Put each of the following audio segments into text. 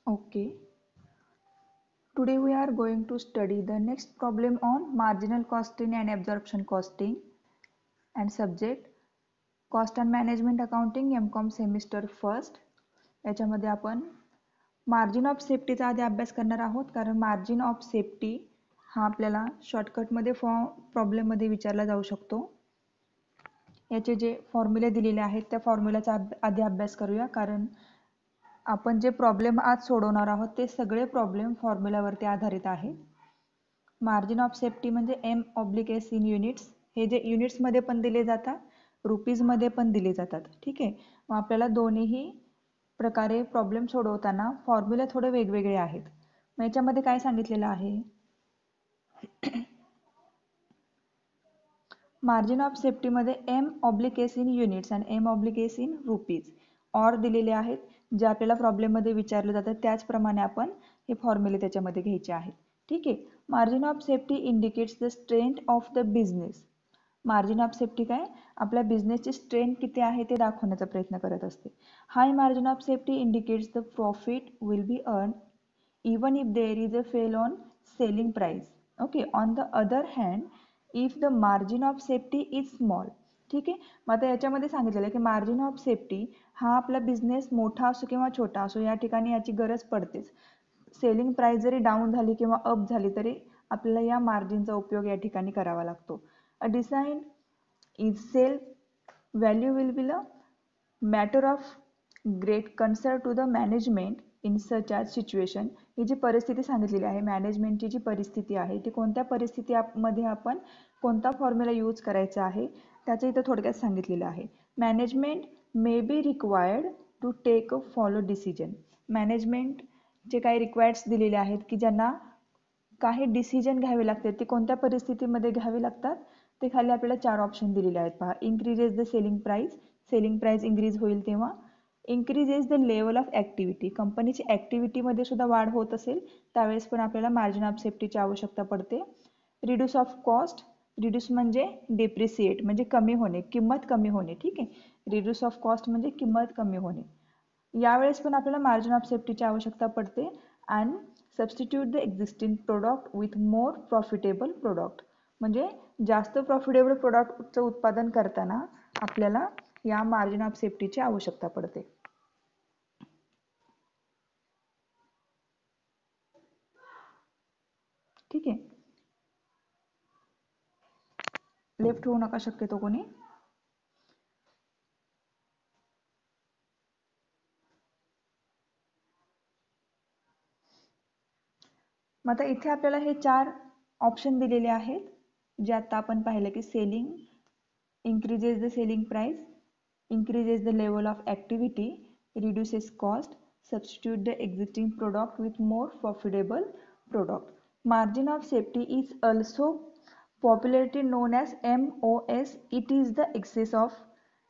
Okay. Today we are going to study the next problem on marginal costing and absorption costing and subject cost and management accounting M.Com semester first. याच्यामध्ये आपण margin of सेफ्टीचा आधी अभ्यास करणार आहोत कारण margin of safety हा आपल्याला शॉर्टकटमध्ये प्रॉब्लेममध्ये विचारला जाऊ शकतो. याचे जे फॉर्म्युले दिलेले आहेत त्या फॉर्म्युल्याचा आधी अभ्यास करूया कारण आपण जे प्रॉब्लेम आज सोडवणार आहोत ते सगळे प्रॉब्लेम फॉर्म्युल्यावरती आधारित आहेत. मार्जिन ऑफ सेफ्टी म्हणजे M/S इन युनिट्स. हे जे युनिट्समध्ये पण दिले जातात रुपीजमध्ये पण दिले जातात. ठीक आहे. मग आपल्याला दोन्ही प्रकारे प्रॉब्लेम सोडवताना फॉर्म्युले थोडे वेगवेगळे आहेत. मग याच्यामध्ये काय सांगितलेलं आहे, मार्जिन ऑफ सेफ्टीमध्ये M/S इन युनिट्स आणि M/S इन रुपीज ऑर दिलेले आहेत. जे आपल्याला प्रॉब्लेममध्ये विचारले जातात त्याचप्रमाणे आपण हे फॉर्म्युले त्याच्यामध्ये घ्यायचे आहेत. ठीक आहे. Margin of safety indicates the strength of the business. Margin of safety काय, आपल्या बिझनेसची स्ट्रेंथ किती आहे ते दाखवण्याचा प्रयत्न करत असते. High margin of safety indicates the profit will be earn even if there is a fail on selling price. Okay, on the other hand if the margin of safety is small. ठीक आहे. मग आता याच्यामध्ये सांगितलेलं आहे की margin of safety हा आपला बिझनेस मोठा असो किंवा छोटा असो या ठिकाणी याची गरज पडतेच. सेलिंग प्राइस जरी डाऊन झाली किंवा अप झाली तरी आपल्याला या मार्जिनचा उपयोग या ठिकाणी करावा लागतो. A decide is sale value will be the matter of great concern to the management in such as situation. ही जी परिस्थिती सांगितलेली आहे मॅनेजमेंटची जी परिस्थिती आहे ती कोणत्या परिस्थितीमध्ये आपण कोणता फॉर्म्युला यूज करायचा आहे त्याचं इथं थोडक्यात सांगितलेलं आहे. Management may be required to take a follow decision. Management जे काही रिक्वायर्ड्स दिलेले आहेत की ज्यांना काही डिसिजन घ्यावे लागतात ते कोणत्या परिस्थितीमध्ये घ्यावे लागतात ते खाली आपल्याला 4 ऑप्शन दिलेले आहेत पहा. Increases the selling price, selling price increase होईल तेव्हा. Increases the level of activity, कंपनीची ॲक्टिव्हिटीमध्ये सुद्धा वाढ होत असेल त्यावेळेस पण आपल्याला मार्जिन ऑफ सेफ्टीची आवश्यकता पडते. रिड्यूस ऑफ कॉस्ट, रिड्यूस म्हणजे डेप्रिसिएट म्हणजे कमी होणे, किंमत कमी होणे. ठीक आहे. रिड्यूस ऑफ कॉस्ट म्हणजे किंमत कमी होणे. यावेळेस पण आपल्याला मार्जिन ऑफ सेफ्टीची आवश्यकता पडते. And substitute the existing product with more profitable product म्हणजे जास्त प्रॉफिटेबल प्रोडक्टचं उत्पादन करताना आपल्याला या मार्जिन ऑफ सेफ्टीची आवश्यकता पडते. ठीक आहे. लेफ्ट होऊ नका शक्यतो कोणी. मग आता इथे आपल्याला हे 4 ऑप्शन दिलेले आहेत जे आता आपण पाहिलं की selling, increases the selling price, increases the level of activity, reduces cost, substitute the existing product with more profitable product. Margin of safety is also popularly known as MOS. It is the excess of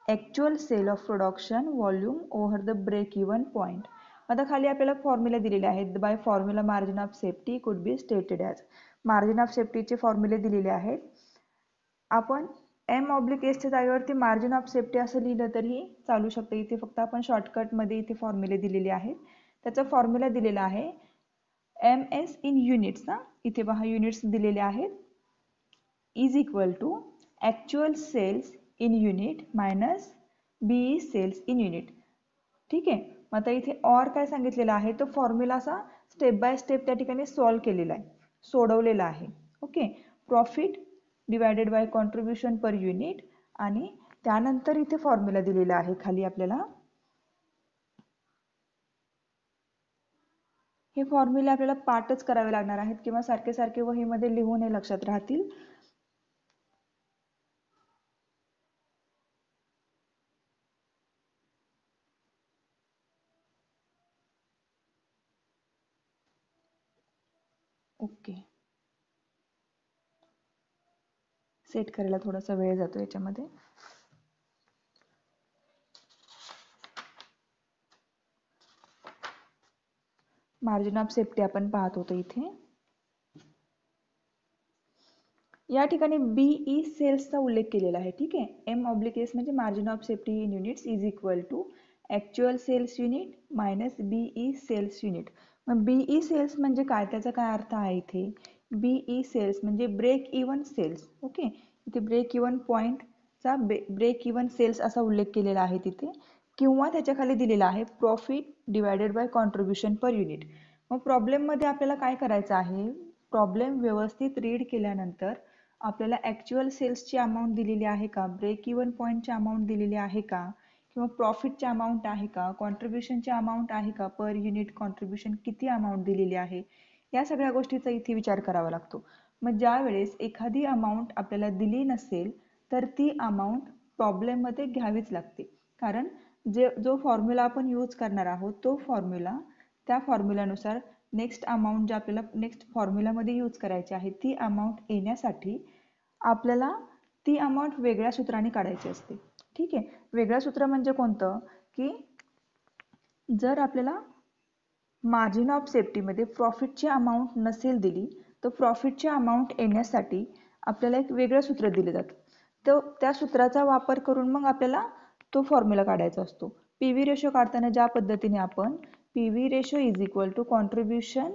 actual sale of production volume over the break-even point. आता खाली आपल्याला formula दिलेले आहेत. By formula margin of safety could be stated as. Margin of सेफ्टीचे फॉर्म्युले दिलेले आहेत. आपण M/Sच्या जागेवरती मार्जिन ऑफ सेफ्टी असं लिहिलं तरी चालू शकतं. इथे फक्त आपण शॉर्टकटमध्ये इथे फॉर्म्युले दिलेले आहेत. त्याचा फॉर्म्युला दिलेला आहे MS इन युनिट्स. ना इथे पहा युनिट्स दिलेले आहेत. Is equal to actual sales in unit minus BE sales in unit. ठीक आहे. मग आता इथे ऑर काय सांगितलेलं आहे तो फॉर्म्युला असा स्टेप बाय स्टेप त्या ठिकाणी सॉल्व केलेला आहे, सोडवलेला आहे. Okay. Profit divided by contribution per unit आणि त्यानंतर इथे फॉर्म्युला दिलेला आहे खाली आपल्याला. हे फॉर्म्युले आपल्याला पाठच करावे लागणार आहेत किंवा सारखे सारखे वहीमध्ये लिहून हे लक्षात राहतील. ओके. सेट करायला थोडासा वेळ जातो याच्यामध्ये. मार्जिन ऑफ सेफ्टी आपण पाहत होतो इथे. या ठिकाणी BE सेल्सचा उल्लेख केलेला आहे. ठीक आहे. M/S म्हणजे margin of safety in units is equal to actual sales unit minus BE sales unit. मग बीई सेल्स म्हणजे काय, त्याचा काय अर्थ आहे इथे? बीई सेल्स म्हणजे ब्रेक इव्हन सेल्स. ओके, इथे ब्रेक इव्हन पॉईंटचा ब्रेक इव्हन सेल्स असा उल्लेख केलेला आहे तिथे, किंवा त्याच्या खाली दिलेला आहे profit divided by contribution per unit. मग प्रॉब्लेममध्ये आपल्याला काय करायचं आहे, प्रॉब्लेम व्यवस्थित रीड केल्यानंतर आपल्याला ॲक्च्युअल सेल्सची अमाऊंट दिलेली आहे का, ब्रेक इव्हन पॉईंटची अमाऊंट दिलेली आहे का, किंवा प्रॉफिटची अमाऊंट आहे का, कॉन्ट्रीब्युशनची अमाऊंट आहे का, पर युनिट कॉन्ट्रीब्युशन किती अमाऊंट दिलेली आहे, या सगळ्या गोष्टीचा इथे विचार करावा लागतो. मग ज्या वेळेस एखादी अमाऊंट आपल्याला दिली नसेल तर ती अमाऊंट प्रॉब्लेममध्ये घ्यावीच लागते. कारण जो फॉर्म्युला आपण यूज करणार आहोत तो फॉर्म्युला, त्या फॉर्म्युलानुसार नेक्स्ट अमाऊंट जे आपल्याला नेक्स्ट फॉर्म्युलामध्ये यूज करायची आहे ती अमाऊंट येण्यासाठी आपल्याला ती अमाऊंट वेगळ्या सूत्राने काढायची असते. ठीक आहे, वेगळं सूत्र म्हणजे कोणतं, की जर आपल्याला मार्जिन ऑफ सेफ्टीमध्ये प्रॉफिटची अमाऊंट नसेल दिली तर प्रॉफिटची अमाऊंट येण्यासाठी आपल्याला एक वेगळं सूत्र दिलं जातं. तर त्या सूत्राचा वापर करून मग आपल्याला तो फॉर्म्युला काढायचा असतो. पी व्ही रेशो काढताना ज्या पद्धतीने आपण P V ratio is equal to contribution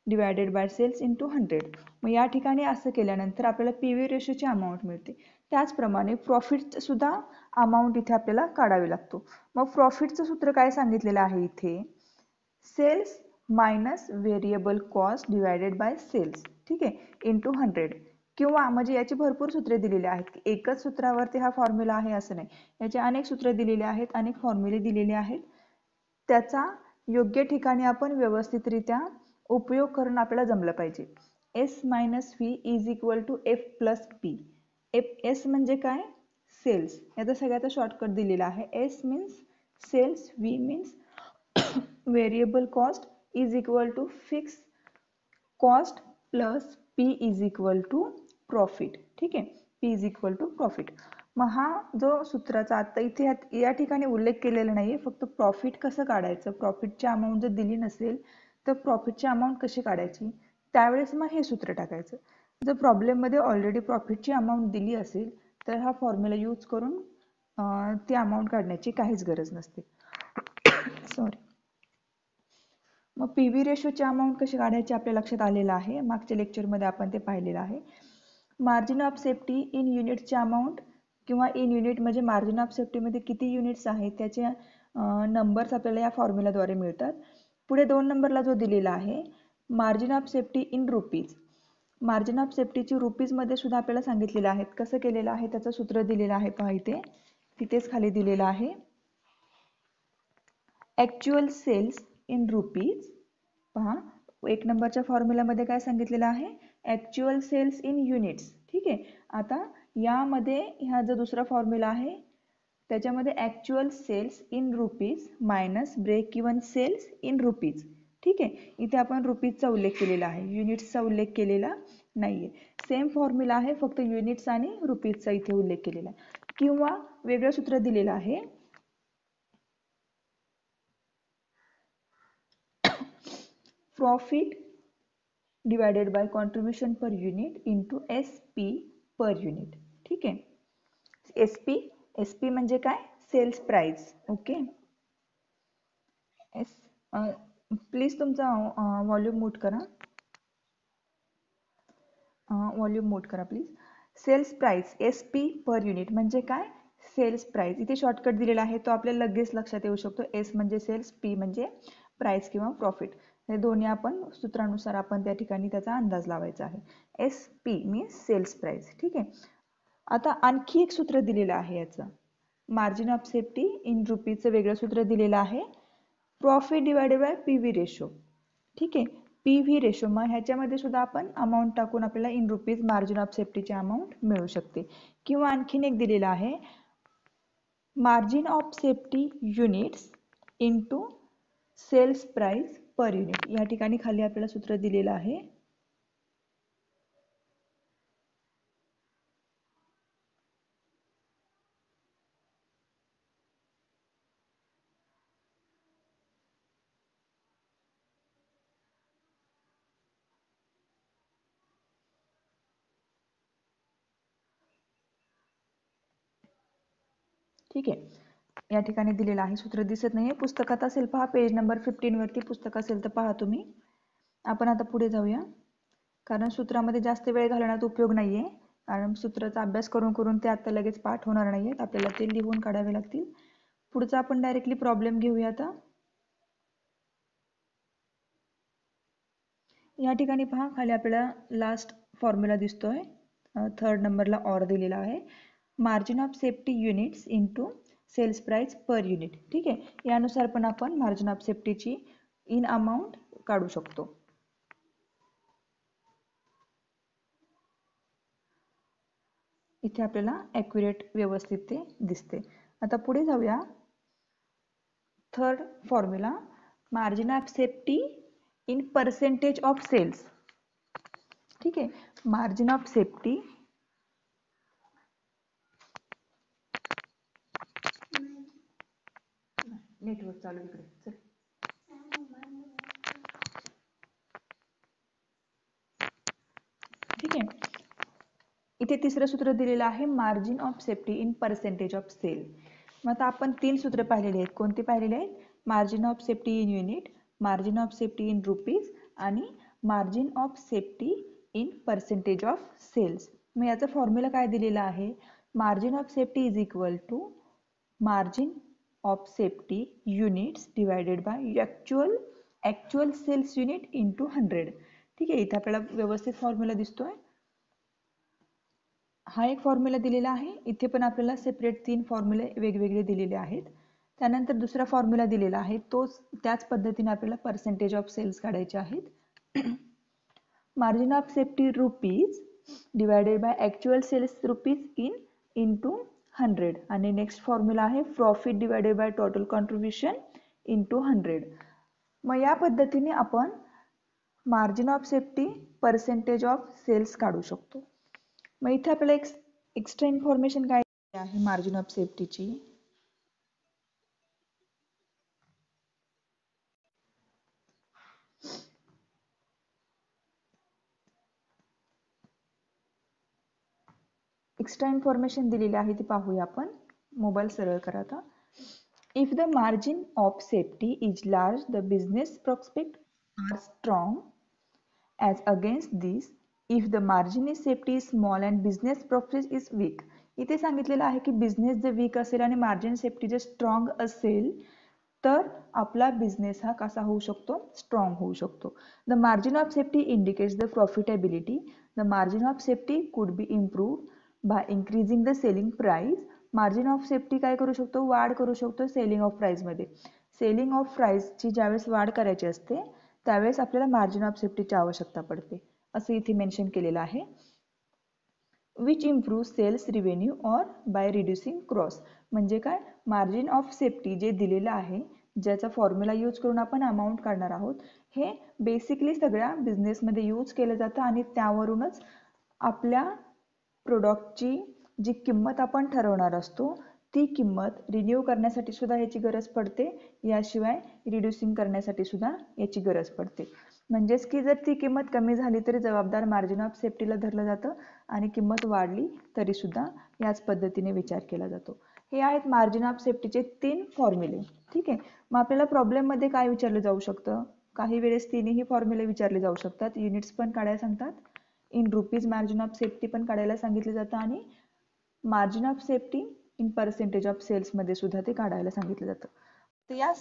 divided by sales into 100, मग या ठिकाणी असं केल्यानंतर आपल्याला पी व्ही रेशोची अमाऊंट मिळते. त्याचप्रमाणे प्रॉफिट सुद्धा अमाऊंट इथे आपल्याला काढावी लागतो. मग प्रॉफिटचं सूत्र काय सांगितलेलं आहे इथे, sales minus variable cost divided by sales, ठीक आहे, इंटू 100. किंवा म्हणजे याची भरपूर सूत्रे दिलेली आहेत, की एकच सूत्रावरती हा फॉर्म्युला आहे असं नाही, याचे अनेक सूत्रे दिलेली आहेत, अनेक फॉर्म्युले दिलेले आहेत. त्याचा योग्य ठिकाणी आपण व्यवस्थितरित्या उपयोग करून आपल्याला जमलं पाहिजे. S minus V is equal to F plus P. S म्हणजे काय, सेल्स, याचा सगळ्याचा शॉर्टकट दिलेला आहे. S means sales, V means variable cost is equal to fix cost plus P is equal to profit. ठीक आहे, P is equal to profit. मग हा जो सूत्राचा आता इथे या ठिकाणी उल्लेख केलेला नाही आहे, फक्त प्रॉफिट कसं काढायचं, प्रॉफिटची अमाऊंट जर दिली नसेल तर प्रॉफिटची अमाऊंट कशी काढायची, त्यावेळेस मग हे सूत्र टाकायचं. जर प्रॉब्लेममध्ये ऑलरेडी प्रॉफिटची अमाऊंट दिली असेल तर हा फॉर्म्युला यूज करून ती अमाऊंट काढण्याची काहीच गरज नसते. सॉरी. मग पी व्ही रेशोची अमाऊंट कशी काढायची आपल्या लक्षात आलेलं आहे, मागच्या लेक्चरमध्ये आपण ते पाहिलेलं आहे. मार्जिन ऑफ सेफ्टी इन युनिटची अमाऊंट किंवा इन युनिट म्हणजे मार्जिन ऑफ सेफ्टीमध्ये किती युनिट्स आहेत त्याचे नंबर्स आपल्याला या फॉर्म्युलाद्वारे मिळतात. पुढे 2 नंबरला जो दिलेला आहे margin of safety in rupees, margin of सेफ्टीची रुपीजमध्ये सुद्धा आपल्याला सांगितलेलं आहे. कसं केलेलं आहे त्याचं सूत्र दिलेलं आहे पहा इथे, तिथेच खाली दिलेलं आहे. ॲक्च्युअल सेल्स इन रुपीज, पहा 1 नंबरच्या फॉर्म्युलामध्ये काय सांगितलेलं आहे, ॲक्च्युअल सेल्स इन युनिट्स. ठीक आहे, आता यामध्ये हा जो दुसरा फॉर्म्युला आहे त्याच्यामध्ये actual sales in rupees minus break even sales in rupees. ठीक आहे, इथे आपण रुपीजचा उल्लेख केलेला आहे, युनिट्सचा उल्लेख केलेला नाहीये. सेम फॉर्म्युला आहे, फक्त युनिट्स आणि रुपीजचा इथे उल्लेख केलेला आहे. किंवा वेगळं सूत्र दिलेलं आहे, profit divided by contribution per unit into S P per unit. ठीक आहे, एस पी म्हणजे काय, सेल्स प्राइस. ओके, प्लीज तुमचा व्हॉल्यूम म्यूट करा, व्हॉल्यूम म्यूट करा please. Sales price S P per unit म्हणजे काय, सेल्स प्राइस. इथे शॉर्टकट दिलेला आहे तो आपल्याला लगेच लक्षात येऊ शकतो. एस म्हणजे सेल्स, पी म्हणजे प्राइस किंवा प्रॉफिट. हे दोन्ही आपण सूत्रानुसार आपण त्या ठिकाणी त्याचा अंदाज लावायचा आहे. S P means sales price. ठीक आहे, आता आणखी एक सूत्र दिलेलं आहे याचं, मार्जिन ऑफ सेफ्टी इन रुपीजचं वेगळं सूत्र दिलेलं आहे, profit divided by P V ratio. ठीक आहे, पी व्ही रेशो, मग ह्याच्यामध्ये सुद्धा आपण अमाऊंट टाकून आपल्याला इन रुपीज मार्जिन ऑफ सेफ्टीची अमाऊंट मिळू शकते. किंवा आणखीन एक दिलेला आहे, margin of safety units into sales price per unit. या ठिकाणी खाली आपल्याला सूत्र दिलेलं आहे, ठीक आहे. या ठिकाणी दिलेलं आहे. सूत्र दिसत नाहीये, पुस्तकात असेल पहा, पेज नंबर 15 वरती पुस्तक असेल तर पहा तुम्ही. आपण आता पुढे जाऊया, कारण सूत्रामध्ये जास्त वेळ घालवण्यात उपयोग नाहीये, कारण सूत्राचा अभ्यास करून करून ते आता लगेच पाठ होणार नाहीयेत, आपल्याला ते लिहून काढावे लागतील. पुढचा आपण डायरेक्टली प्रॉब्लेम घेऊया आता. या ठिकाणी पहा, खाली आपल्याला लास्ट फॉर्म्युला दिसतोय, 3rd नंबरला ऑर दिलेला आहे. Margin of safety units into sales price per unit. ठीक आहे, यानुसार पण आपण मार्जिन ऑफ सेफ्टीची इन अमाऊंट काढू शकतो. इथे आपल्याला ॲक्युरेट व्यवस्थित ते दिसते. आता पुढे जाऊया. 3rd formula, margin of safety in percentage of sales. ठीक आहे, मार्जिन ऑफ सेफ्टी नेटवर्क चालू इकडे चल. ठीक आहे, इथे तिसरं सूत्र दिलेलं आहे, margin of safety in percentage of sale. मग आता आपण 3 सूत्र पाहिलेली आहेत. कोणती पाहिलेली आहेत? Margin of safety in unit, margin of safety in rupees आणि margin of safety in percentage of sales. मग याचा फॉर्म्युला काय दिलेला आहे? Margin of safety is equal to margin of safety units divided by actual sales unit into 100. ठीक आहे, इथे आपल्याला व्यवस्थित फॉर्म्युला दिसतोय. हा एक फॉर्म्युला दिलेला आहे. इथे पण आपल्याला सेपरेट 3 फॉर्म्युले वेगवेगळे दिलेले आहेत. त्यानंतर दुसरा फॉर्म्युला दिलेला आहे, त्याच पद्धतीने आपल्याला पर्सेंटेज ऑफ सेल्स काढायचे आहेत. Margin of safety rupees divided by actual sales rupees into 100. आणि नेक्स्ट फॉर्म्युला आहे profit divided by total contribution into 100. मग या पद्धतीने आपण margin of safety percentage of sales काढू शकतो. मग इथे आपल्याला एक एक्स्ट्रा इन्फॉर्मेशन काय आहे मार्जिन ऑफ सेफ्टीची. एक्स्ट्रा इन्फॉर्मेशन दिलेली आहे ती पाहूया आपण. मोबाईल सरळ करा आता. If the margin of safety is large, the business prospect are strong as against this if the margin is safety is small and business profit is weak. इथे सांगितलेलं आहे की बिझनेस जर वीक असेल आणि मार्जिन सेफ्टी जर strong असेल तर आपला बिझनेस हा कसा होऊ शकतो? स्ट्रॉंग होऊ शकतो. The margin of safety indicates the profitability. The margin of safety could be improved by increasing the selling price. Margin of safety काय करू शकतो? वाढ करू शकतो सेलिंग ऑफ प्राइसमध्ये. सेलिंग ऑफ प्राइसची ज्यावेळेस वाढ करायची असते त्यावेळेस आपल्याला मार्जिन ऑफ सेफ्टीची आवश्यकता पडते, असं इथे मेन्शन केलेलं आहे. Which improve sales revenue or by reducing cross. म्हणजे काय? मार्जिन ऑफ सेफ्टी जे दिलेलं आहे, ज्याचा फॉर्म्युला यूज करून आपण अमाऊंट काढणार आहोत, हे बेसिकली सगळ्या बिझनेसमध्ये यूज केलं जातं आणि त्यावरूनच आपल्या प्रोडक्टची जी किंमत आपण ठरवणार असतो ती किंमत रिन्यू करण्यासाठी सुद्धा याची गरज पडते, याशिवाय रिड्युसिंग करण्यासाठी सुद्धा याची गरज पडते. म्हणजेच की जर ती किंमत कमी झाली तरी जबाबदार मार्जिन ऑफ सेफ्टीला धरलं जातं आणि किंमत वाढली तरी सुद्धा याच पद्धतीने विचार केला जातो. हे आहेत मार्जिन ऑफ सेफ्टीचे 3 फॉर्म्युले. ठीक आहे, मग आपल्याला प्रॉब्लेममध्ये काय विचारलं जाऊ शकतं? काही वेळेस तिन्ही फॉर्म्युले विचारले जाऊ शकतात. युनिट्स पण काढायला सांगतात, in rupees margin of safety पण काढायला सांगितलं जातं आणि margin of safety in percentage of sales मध्ये सुद्धा ते काढायला सांगितलं जातं. तर या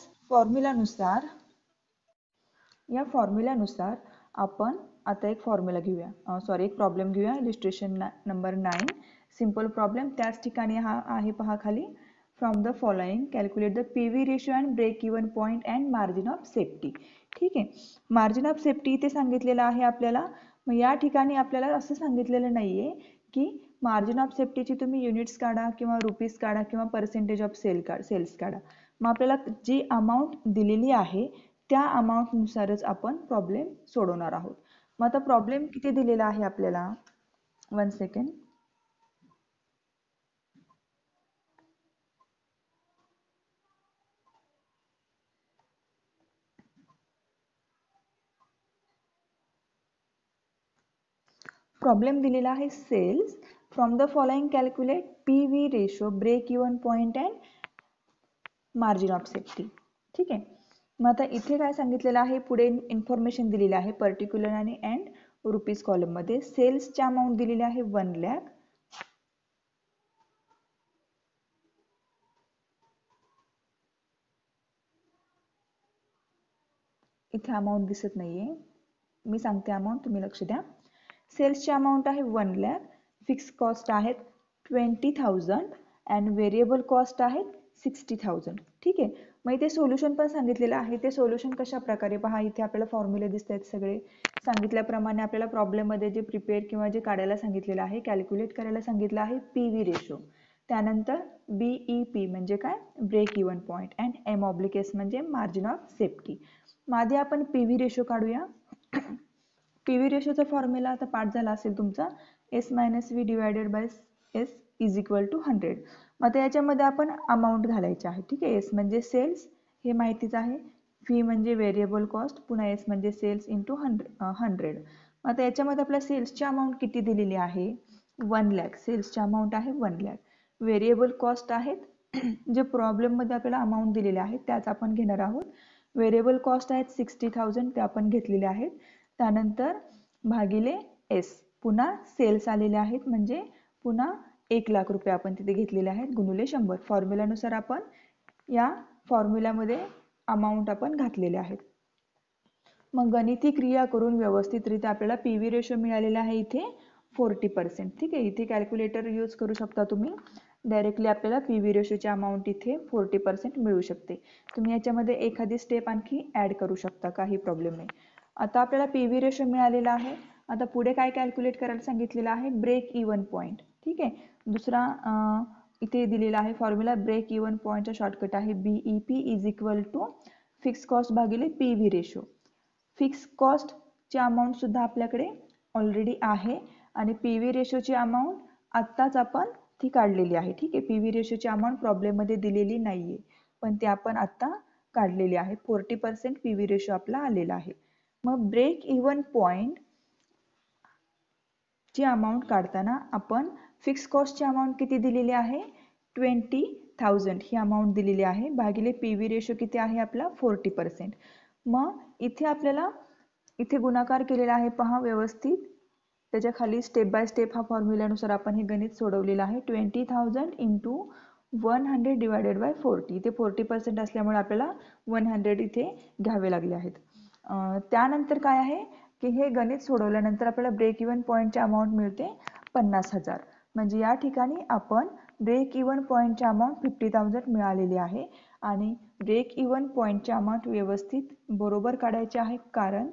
फॉर्म्युल्यानुसार आपण आता एक फॉर्म्युला घेऊया, एक प्रॉब्लेम घेऊया. Illustration number 9, simple problem. त्याच ठिकाणी हा आहे पहा खाली, from the following calculate the PV ratio and break even point and margin of safety. ठीक आहे, मार्जिन ऑफ सेफ्टी इथे सांगितलेलं आहे आपल्याला. मग या ठिकाणी आपल्याला असं सांगितलेलं नाहीये की मार्जिन ऑफ सेफ्टीची तुम्ही युनिट्स काढा किंवा रुपीज काढा किंवा पर्सेंटेज ऑफ सेल्स काढा. मग आपल्याला जी अमाऊंट दिलेली आहे त्या अमाऊंटनुसारच आपण प्रॉब्लेम सोडवणार आहोत. मग आता प्रॉब्लेम किती दिलेला आहे आपल्याला? 1 सेकंड. प्रॉब्लेम दिलेला आहे sales from the following calculate P V ratio break even point and margin of safety. ठीक आहे. मग आता इथे काय सांगितलेलं आहे, पुढे इन्फॉर्मेशन दिलेली आहे पर्टिक्युलर आणि अँड रुपीज कॉलम मध्ये. सेल्सची अमाऊंट दिलेली आहे 1 लाख. इथे अमाऊंट दिसत नाहीये, मी सांगते अमाऊंट, तुम्ही लक्ष द्या. सेल्सची अमाऊंट आहे 1 लाख, फिक्स कॉस्ट आहेत 20,000 अँड व्हेरिएबल कॉस्ट आहेत 60,000. ठीक आहे. मग इथे सोल्युशन पण सांगितलेलं आहे. ते सोल्युशन कशा प्रकारे पहा, इथे आपल्याला फॉर्म्युले दिसत आहेत सगळे. सांगितल्याप्रमाणे आपल्याला प्रॉब्लेममध्ये जे प्रिपेअर किंवा जे काढायला सांगितलेलं आहे, कॅल्क्युलेट करायला सांगितलं आहे PV रेशो. त्यानंतर BEP म्हणजे काय, break even point, and M/S म्हणजे मार्जिन ऑफ सेफ्टी. आधी आपण PV रेशो काढूया. PV रेशोचा फॉर्म्युला आता पाठ झाला असेल तुमचा, S-V divided by S is equal to 100. मग आता याच्यामध्ये आपण अमाऊंट घालायची आहे. ठीक आहे. S म्हणजे सेल्स, हे माहितीच आहे. V म्हणजे व्हेरिएबल कॉस्ट, पुन्हा S म्हणजे सेल्स इंटू 100. मग आता याच्यामध्ये आपल्या सेल्सची अमाऊंट किती दिलेली आहे, 1 लाख. सेल्सची अमाऊंट आहे 1 लाख. व्हेरिएबल कॉस्ट आहेत जे प्रॉब्लेममध्ये आपल्याला अमाऊंट दिलेले आहेत त्याच आपण घेणार आहोत. व्हेरिएबल कॉस्ट आहेत 60,000, ते आपण घेतलेले आहेत. त्यानंतर भागिले S, पुन्हा सेल्स आलेले आहेत म्हणजे पुन्हा 1 लाख रुपये आपण तिथे घेतलेले आहेत, गुणिले 100. फॉर्म्युलानुसार आपण या फॉर्म्युल्यामध्ये अमाऊंट आपण घातलेले आहेत. मग गणिती क्रिया करून व्यवस्थितरित्या आपल्याला PV रेशो मिळालेला आहे इथे 40%. ठीक आहे. इथे कॅल्क्युलेटर यूज करू शकता तुम्ही. डायरेक्टली आपल्याला PV रेशोची अमाऊंट इथे 40% मिळू शकते. तुम्ही याच्यामध्ये एखादी स्टेप आणखी ऍड करू शकता, काही प्रॉब्लेम नाही. आता आपल्याला PV रेशो मिळालेला आहे. आता पुढे काय कॅल्क्युलेट करायला सांगितलेलं आहे, ब्रेक इव्हन पॉईंट. ठीक आहे. दुसरा इथे दिलेला आहे फॉर्म्युला, ब्रेक इव्हन पॉईंटचा शॉर्टकट आहे BEP is equal to fix cost भागिले PV रेशो. फिक्स कॉस्टची अमाऊंट सुद्धा आपल्याकडे ऑलरेडी आहे आणि PV रेशोची अमाऊंट आत्ताच आपण ती काढलेली आहे. ठीक आहे. PV रेशोची अमाऊंट प्रॉब्लेममध्ये दिलेली नाहीये, पण ती आपण आत्ता काढलेली आहे. 40% PV रेशो आपला आलेला आहे. मग ब्रेक इव्हन पॉईंट ची अमाऊंट काढताना आपण फिक्स कॉस्टची अमाऊंट किती दिलेली आहे, 20,000 ही अमाऊंट दिलेली आहे, भागिले PV रेशो किती आहे आपला 40%. मग इथे आपल्याला इथे गुणाकार केलेला आहे पहा व्यवस्थित. त्याच्या खाली स्टेप बाय स्टेप हा फॉर्म्युल्यानुसार आपण हे गणित सोडवलेलं आहे. 20,000 इंटू 100 डिवायडेड बाय 40. इथे 40% असल्यामुळे आपल्याला 100 इथे घ्यावे लागले आहेत. त्यानंतर काय आहे की हे गणित सोडवल्यानंतर आपल्याला ब्रेक इव्हन पॉईंटची अमाऊंट मिळते 50,000. म्हणजे या ठिकाणी आपण ब्रेक इव्हन पॉईंटची अमाऊंट 50,000 मिळालेली आहे. आणि ब्रेक इव्हन पॉईंटची अमाऊंट व्यवस्थित बरोबर काढायची आहे, कारण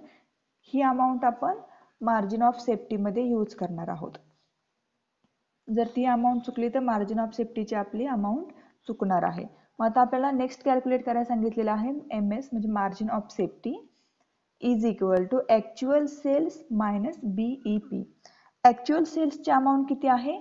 ही अमाऊंट आपण मार्जिन ऑफ सेफ्टीमध्ये यूज करणार आहोत. जर ती अमाऊंट चुकली तर मार्जिन ऑफ सेफ्टीची आपली अमाऊंट चुकणार आहे. मग आता आपल्याला नेक्स्ट कॅल्क्युलेट करायला सांगितलेलं आहे MS म्हणजे margin of safety is equal to actual sales minus BEP. Actual सेल्सची अमाऊंट किती आहे,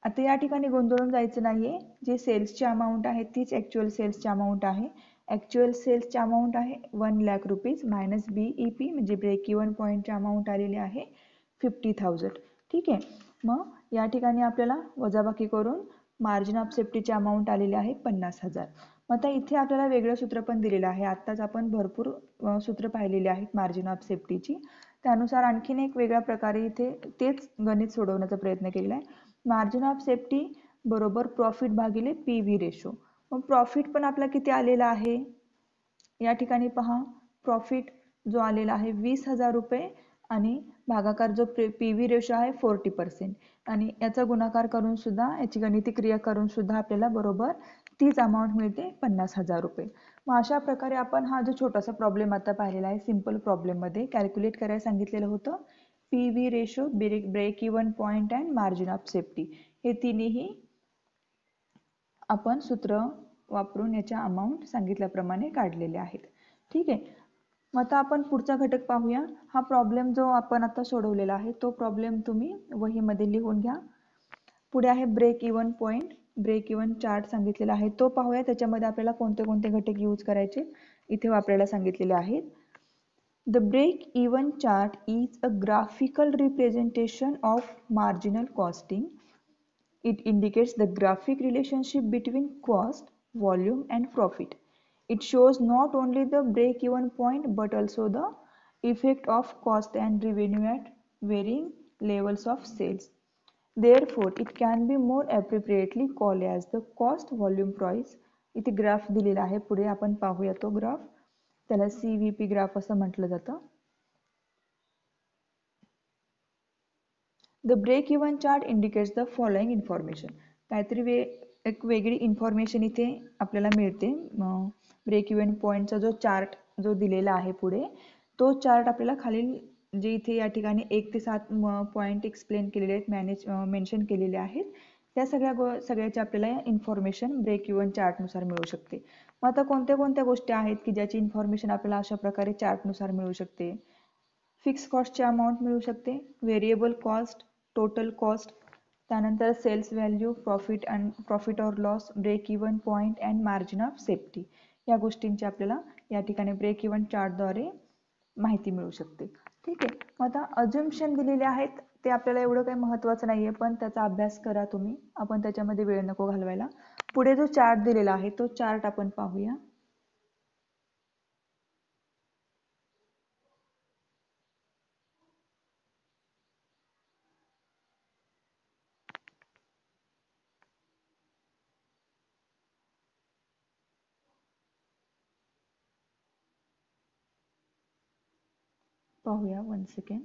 आता या ठिकाणी गोंधळून जायचं नाहीये. जे सेल्सची अमाऊंट आहे तीच ॲक्च्युअल सेल्सची अमाऊंट आहे. ॲक्च्युअल सेल्सची अमाऊंट आहे 1 लाख रुपीज मायनस BEP म्हणजे ब्रेक इव्हन पॉईंटची अमाऊंट आलेली आहे 50,000. ठीक आहे. मग या ठिकाणी आपल्याला वजाबाकी करून मार्जिन ऑफ सेफ्टीची अमाऊंट आलेली आहे 50,000. मग आता इथे आपल्याला वेगळं सूत्र पण दिलेलं आहे. आत्ताच आपण भरपूर सूत्र पाहिलेली आहेत मार्जिन ऑफ सेफ्टीची. त्यानुसार आणखीन एक वेगळ्या प्रकारे इथे तेच गणित सोडवण्याचा प्रयत्न केलेला आहे. मार्जिन ऑफ सेफ्टी बरोबर प्रॉफिट भागिले PV रेशो. मग प्रॉफिट पण आपला किती आलेला आहे, या ठिकाणी पहा प्रॉफिट जो आलेला आहे 20,000 रुपये आणि भागाकार जो PV रेशो आहे 40%. आणि याचा गुणाकार करून सुद्धा, याची गणिती क्रिया करून सुद्धा आपल्याला बरोबर तीच अमाऊंट मिळते 50,000 रुपये. मग अशा प्रकारे आपण हा जो छोटासा प्रॉब्लेम आता पाहिलेला आहे, सिंपल प्रॉब्लेममध्ये कॅल्क्युलेट करायला सांगितलेलं होतं PV ratio, break even point and margin of safety, हे तिन्ही आपण सूत्र वापरून याच्या अमाऊंट सांगितल्याप्रमाणे काढलेले आहेत. ठीक आहे. मग आता आपण पुढचा घटक पाहूया. हा प्रॉब्लेम जो आपण आता सोडवलेला आहे तो प्रॉब्लेम तुम्ही वहीमध्ये लिहून घ्या. पुढे आहे break even point, break even chart सांगितलेला आहे तो पाहूया. त्याच्यामध्ये आपल्याला कोणते कोणते घटक यूज करायचे इथे वापरायला सांगितलेले आहेत. The break-even chart is a graphical representation of marginal costing. It indicates the graphic relationship between cost volume and profit. It shows not only the break-even point but also the effect of cost and revenue at varying levels of sales. Therefore, it can be more appropriately called as the cost volume price. इथे graph दिलेला आहे, पुढे आपण पाहूया तो graph. त्याला CVP graph असं म्हटलं जातं. The break-even chart indicates the following information. काहीतरी एक वेगळी इन्फॉर्मेशन इथे आपल्याला मिळते. ब्रेक इव्हन पॉईंटचा जो चार्ट जो दिलेला आहे पुढे, तो चार्ट आपल्याला खालील जे इथे या ठिकाणी 1 ते 7 पॉईंट एक्सप्लेन केलेले आहेत, मेन्शन केलेले आहेत, त्या सगळ्याची आपल्याला इन्फॉर्मेशन ब्रेक इव्हन चार्टनुसार मिळू शकते. मग आता कोणत्या कोणत्या गोष्टी आहेत की ज्याची इन्फॉर्मेशन आपल्याला अशा प्रकारे चार्टनुसार मिळू शकते? फिक्स कॉस्टची अमाऊंट मिळू शकते, व्हेरिएबल कॉस्ट, टोटल कॉस्ट, त्यानंतर सेल्स व्हॅल्यू, प्रॉफिट और loss, break even point and margin of safety. या गोष्टींची आपल्याला या ठिकाणी ब्रेक इव्हन चार्टद्वारे माहिती मिळू शकते. ठीक आहे. मग आता अजम्पशन दिलेले आहेत, ते आपल्याला एवढं काही महत्त्वाचं नाहीये, पण त्याचा अभ्यास करा तुम्ही. आपण त्याच्यामध्ये वेळ नको घालवायला. पुढे जो चार्ट दिलेला आहे तो चार्ट आपण पाहूया. पाहूया 1 सेकंड.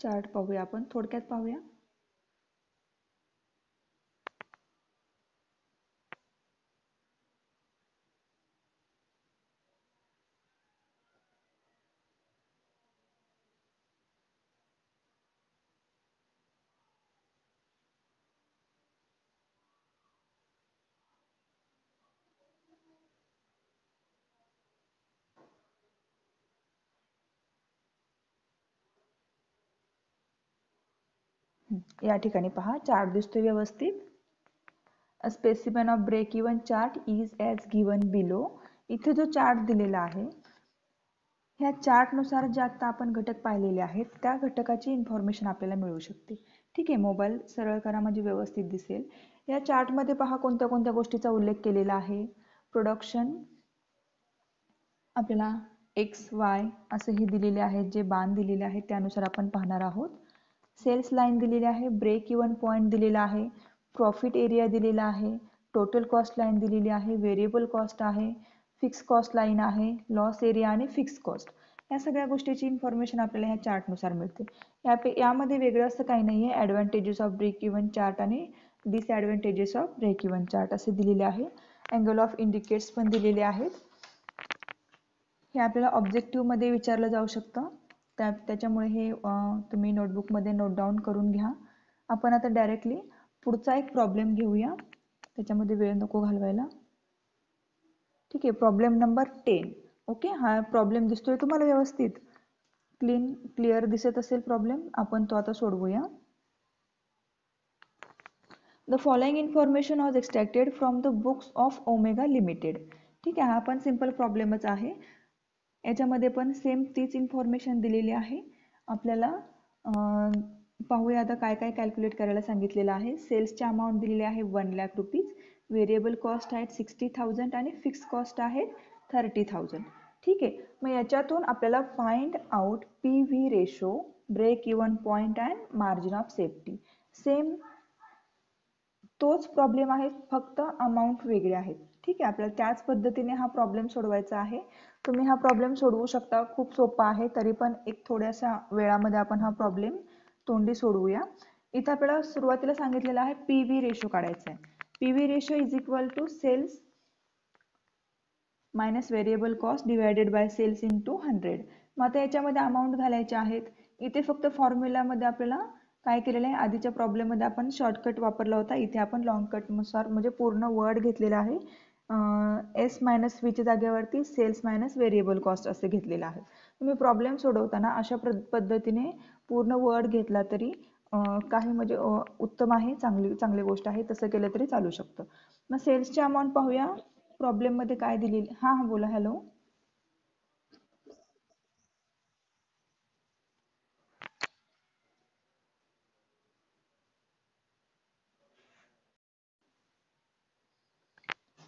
चार्ट पाहूया, आपण थोडक्यात पाहूया. या ठिकाणी पहा, चार्ट दिसतोय व्यवस्थित. A specimen of break-even chart is as given below. इथे जो चार्ट दिलेला आहे, ह्या चार्टनुसार जे आता आपण घटक पाहिलेले आहेत, त्या घटकाची इन्फॉर्मेशन आपल्याला मिळू शकते. ठीक आहे. मोबाईल सरळ करा म्हणजे व्यवस्थित दिसेल. या चार्टमध्ये पहा कोणत्या कोणत्या गोष्टीचा उल्लेख केलेला आहे. प्रोडक्शन आपल्याला XY असेही दिलेले आहेत, जे बाण दिलेले आहेत त्यानुसार आपण पाहणार आहोत. सेल्स लाईन दिलेली आहे, ब्रेक इव्हन पॉईंट दिलेला आहे, प्रॉफिट एरिया दिलेला आहे, टोटल कॉस्ट लाईन दिलेली आहे, व्हेरिएबल कॉस्ट आहे, फिक्स कॉस्ट लाईन आहे, लॉस एरिया आणि फिक्स कॉस्ट. या सगळ्या गोष्टीची इन्फॉर्मेशन आपल्याला ह्या चार्टनुसार मिळते. यामध्ये वेगळं असं काही नाही आहे. Advantages of break even chart आणि disadvantages of break even chart असे दिलेले आहे. अँगल ऑफ इंडिकेट्स पण दिलेले आहेत. हे आपल्याला ऑब्जेक्टिव्हमध्ये विचारलं जाऊ शकतं. त्याच्यामुळे हे तुम्ही नोटबुकमध्ये नोट डाऊन करून घ्या. आपण आता डायरेक्टली पुढचा एक प्रॉब्लेम घेऊया, त्याच्यामध्ये वेळ नको घालवायला. ठीक आहे. Problem number 10. ओके. हा प्रॉब्लेम दिसतोय तुम्हाला व्यवस्थित? क्लिअर दिसत असेल प्रॉब्लेम? आपण तो आता सोडवूया. The following information was extracted from the books of Omega Limited. ठीक आहे. हा पण सिंपल प्रॉब्लेमच आहे. याच्यामध्ये पण सेम तीच इन्फॉर्मेशन दिलेली आहे. आपल्याला पाहूया आता काय काय कॅल्क्युलेट करायला सांगितलेलं आहे. सेल्सची अमाऊंट दिलेली आहे 1 लाख रुपीज, व्हेरिएबल कॉस्ट आहेत 60,000 आणि फिक्स कॉस्ट आहेत 30,000. ठीक आहे. मग याच्यातून आपल्याला find out PV ratio, break even point and margin of safety. Same तोच प्रॉब्लेम आहे, फक्त अमाऊंट वेगळे आहेत. ठीक आहे. आपल्याला त्याच पद्धतीने हा प्रॉब्लेम सोडवायचा आहे. तुम्ही हा प्रॉब्लेम सोडवू शकता, खूप सोपा आहे. तरी पण एक थोड्याशा वेळामध्ये आपण हा प्रॉब्लेम तोंडी सोडवूया. इथं आपल्याला सुरुवातीला सांगितलेलं आहे PV रेशो काढायचा आहे. PV ratio is equal to sales minus variable cost divided by sales into 100. मग आता याच्यामध्ये अमाऊंट घालायचे आहेत. इथे फक्त फॉर्म्युलामध्ये आपल्याला काय केलेलं आहे, आधीच्या प्रॉब्लेममध्ये आपण शॉर्टकट वापरला होता, इथे आपण लॉंग कटनुसार म्हणजे पूर्ण वर्ड घेतलेला आहे. S मायनस व्हीच्या जागेवरती सेल्स मायनस व्हेरिएबल कॉस्ट असे घेतलेलं आहे. तुम्ही प्रॉब्लेम सोडवताना अशा पद्धतीने पूर्ण वर्ड घेतला तरी काही म्हणजे उत्तम आहे, चांगली गोष्ट आहे. तसं केलं तरी चालू शकतं. मग सेल्सची अमाऊंट पाहूया. प्रॉब्लेममध्ये काय दिलेली. हां हां बोला. हॅलो.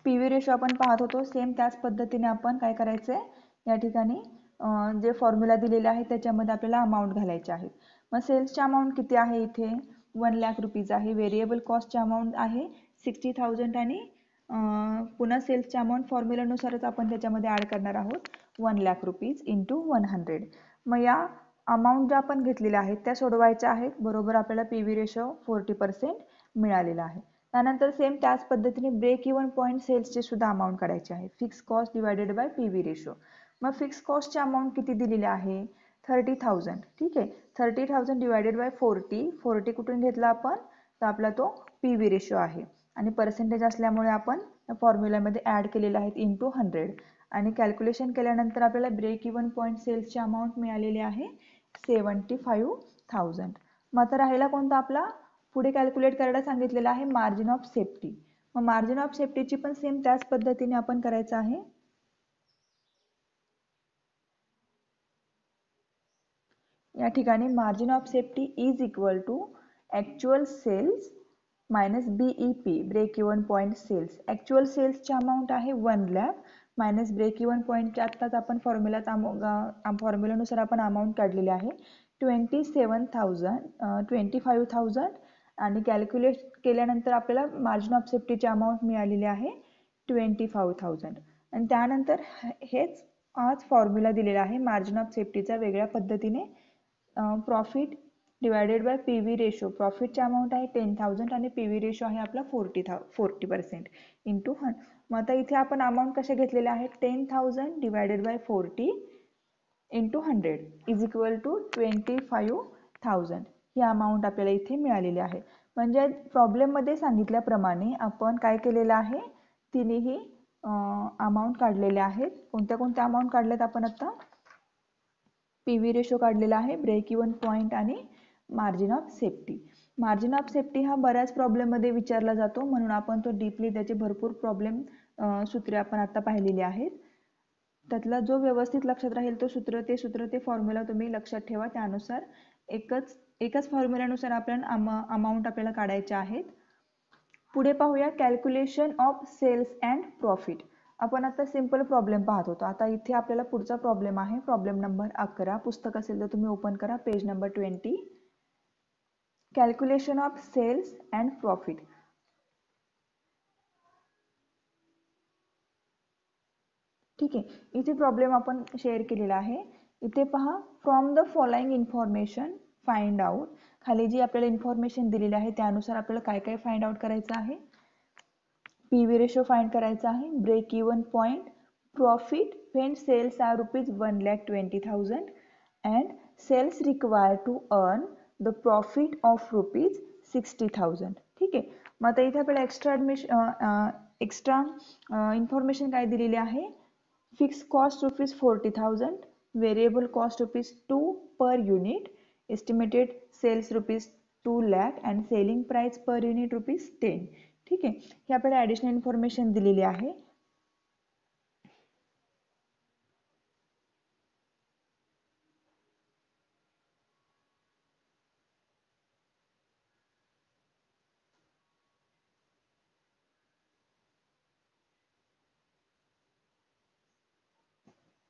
PV रेशो आपण पाहत होतो, सेम त्याच पद्धतीने आपण काय करायचंय या ठिकाणी जे फॉर्म्युला दिलेले आहे त्याच्यामध्ये आपल्याला अमाऊंट घालायचे आहेत. मग सेल्सची अमाऊंट किती आहे, इथे 1 लाख रुपीज आहे. व्हेरिएबल कॉस्टची अमाऊंट आहे 60,000 आणि पुन्हा सेल्सची अमाऊंट फॉर्म्युलानुसारच आपण त्याच्यामध्ये ॲड करणार आहोत 1 लाख रुपीज इंटू 100. मग या अमाऊंट ज्या आपण घेतलेल्या आहेत त्या सोडवायच्या आहेत. बरोबर आपल्याला PV रेशो 40% मिळालेला आहे. त्यानंतर सेम त्याच पद्धतीने ब्रेक इव्हन पॉईंट सेल्सची सुद्धा अमाऊंट काढायची आहे. Fix cost divided by PV ratio. मग फिक्स कॉस्टची अमाऊंट किती दिलेली आहे, 30,000. ठीक आहे, 30,000 डिवायडेड बाय 40 कुठून घेतला आपण, तर आपला तो PV रेशो आहे आणि पर्सेंटेज असल्यामुळे आपण फॉर्म्युलामध्ये ॲड केलेले आहेत इंटू 100 आणि कॅल्क्युलेशन केल्यानंतर आपल्याला ब्रेक इव्हन पॉईंट सेल्सची अमाऊंट मिळालेली आहे 75,000. मग आता राहिला कोणता आपला, पुढे कॅल्क्युलेट करायला सांगितलेला आहे मार्जिन ऑफ सेफ्टी. मग मार्जिन ऑफ सेफ्टीची पण सेम त्याच पद्धतीने आपण करायचं आहे. या ठिकाणी margin of safety is equal to actual sales minus BEP, break even point sales. Actual सेल्सची अमाऊंट आहे 1 लाख मायनस ब्रेक इव्हन पॉईंटच्या आत्ताच आपण फॉर्म्युलानुसार आपण अमाऊंट काढलेली आहे 25,000 आणि कॅल्क्युलेट केल्यानंतर आपल्याला मार्जिन ऑफ सेफ्टीची अमाऊंट मिळालेली आहे 25,000 आणि त्यानंतर हेच आज फॉर्म्युला दिलेला आहे मार्जिन ऑफ सेफ्टीचा वेगळ्या पद्धतीने. Profit divided by PV ratio. प्रॉफिटची अमाऊंट आहे 10,000 आणि PV रेशो आहे आपला 40% इंटू 100. मग आता इथे आपण अमाऊंट कशा घेतलेल्या आहेत, 10,000 divided by 40 into 100 is equal to 25,000. ही अमाऊंट आपल्याला इथे मिळालेली आहे. म्हणजे प्रॉब्लेममध्ये सांगितल्याप्रमाणे आपण काय केलेलं आहे, तिन्ही अमाऊंट काढलेल्या आहेत. कोणत्या कोणत्या अमाऊंट काढल्यात आपण आता, PV रेशो काढलेला आहे, ब्रेक इव्हन पॉईंट आणि margin of safety. Margin of safety हा बऱ्याच प्रॉब्लेममध्ये विचारला जातो, म्हणून आपण तो डीपली त्याचे भरपूर प्रॉब्लेम सूत्रे आपण आता पाहिलेली आहेत. त्यातला जो व्यवस्थित लक्षात राहील तो सूत्र ते फॉर्म्युला तुम्ही लक्षात ठेवा. त्यानुसार एकच फॉर्म्युलानुसार आपल्याला अमाऊंट आपल्याला काढायचे आहेत. पुढे पाहूया calculation of sales and profit. आपण आता सिंपल प्रॉब्लेम पाहत होतो. आता इथे आपल्याला पुढचा प्रॉब्लेम आहे, प्रॉब्लेम नंबर 11. पुस्तक असेल तर तुम्ही ओपन करा, page number 20. Calculation of sales and profit. ठीक आहे, इथे प्रॉब्लेम आपण शेअर केलेला आहे. इथे पहा, from the following information find out. खाली जी आपल्याला इन्फॉर्मेशन दिलेली आहे त्यानुसार आपल्याला काय काय फाइंड आउट करायचं आहे. PV रेशो फाइंड करायचा आहे, break even point, profit when sales are ₹1,20,000 and sales require to earn the profit of ₹60,000. ठीक आहे, मग आता इथे आपल्याला एक्स्ट्रा इन्फॉर्मेशन काय दिलेली आहे, fix cost ₹40,000, variable cost ₹2 per unit, estimated sales ₹2 lakh and selling price per unit ₹10. ठीक आहे, हे आपल्याला ॲडिशनल इन्फॉर्मेशन दिलेली आहे.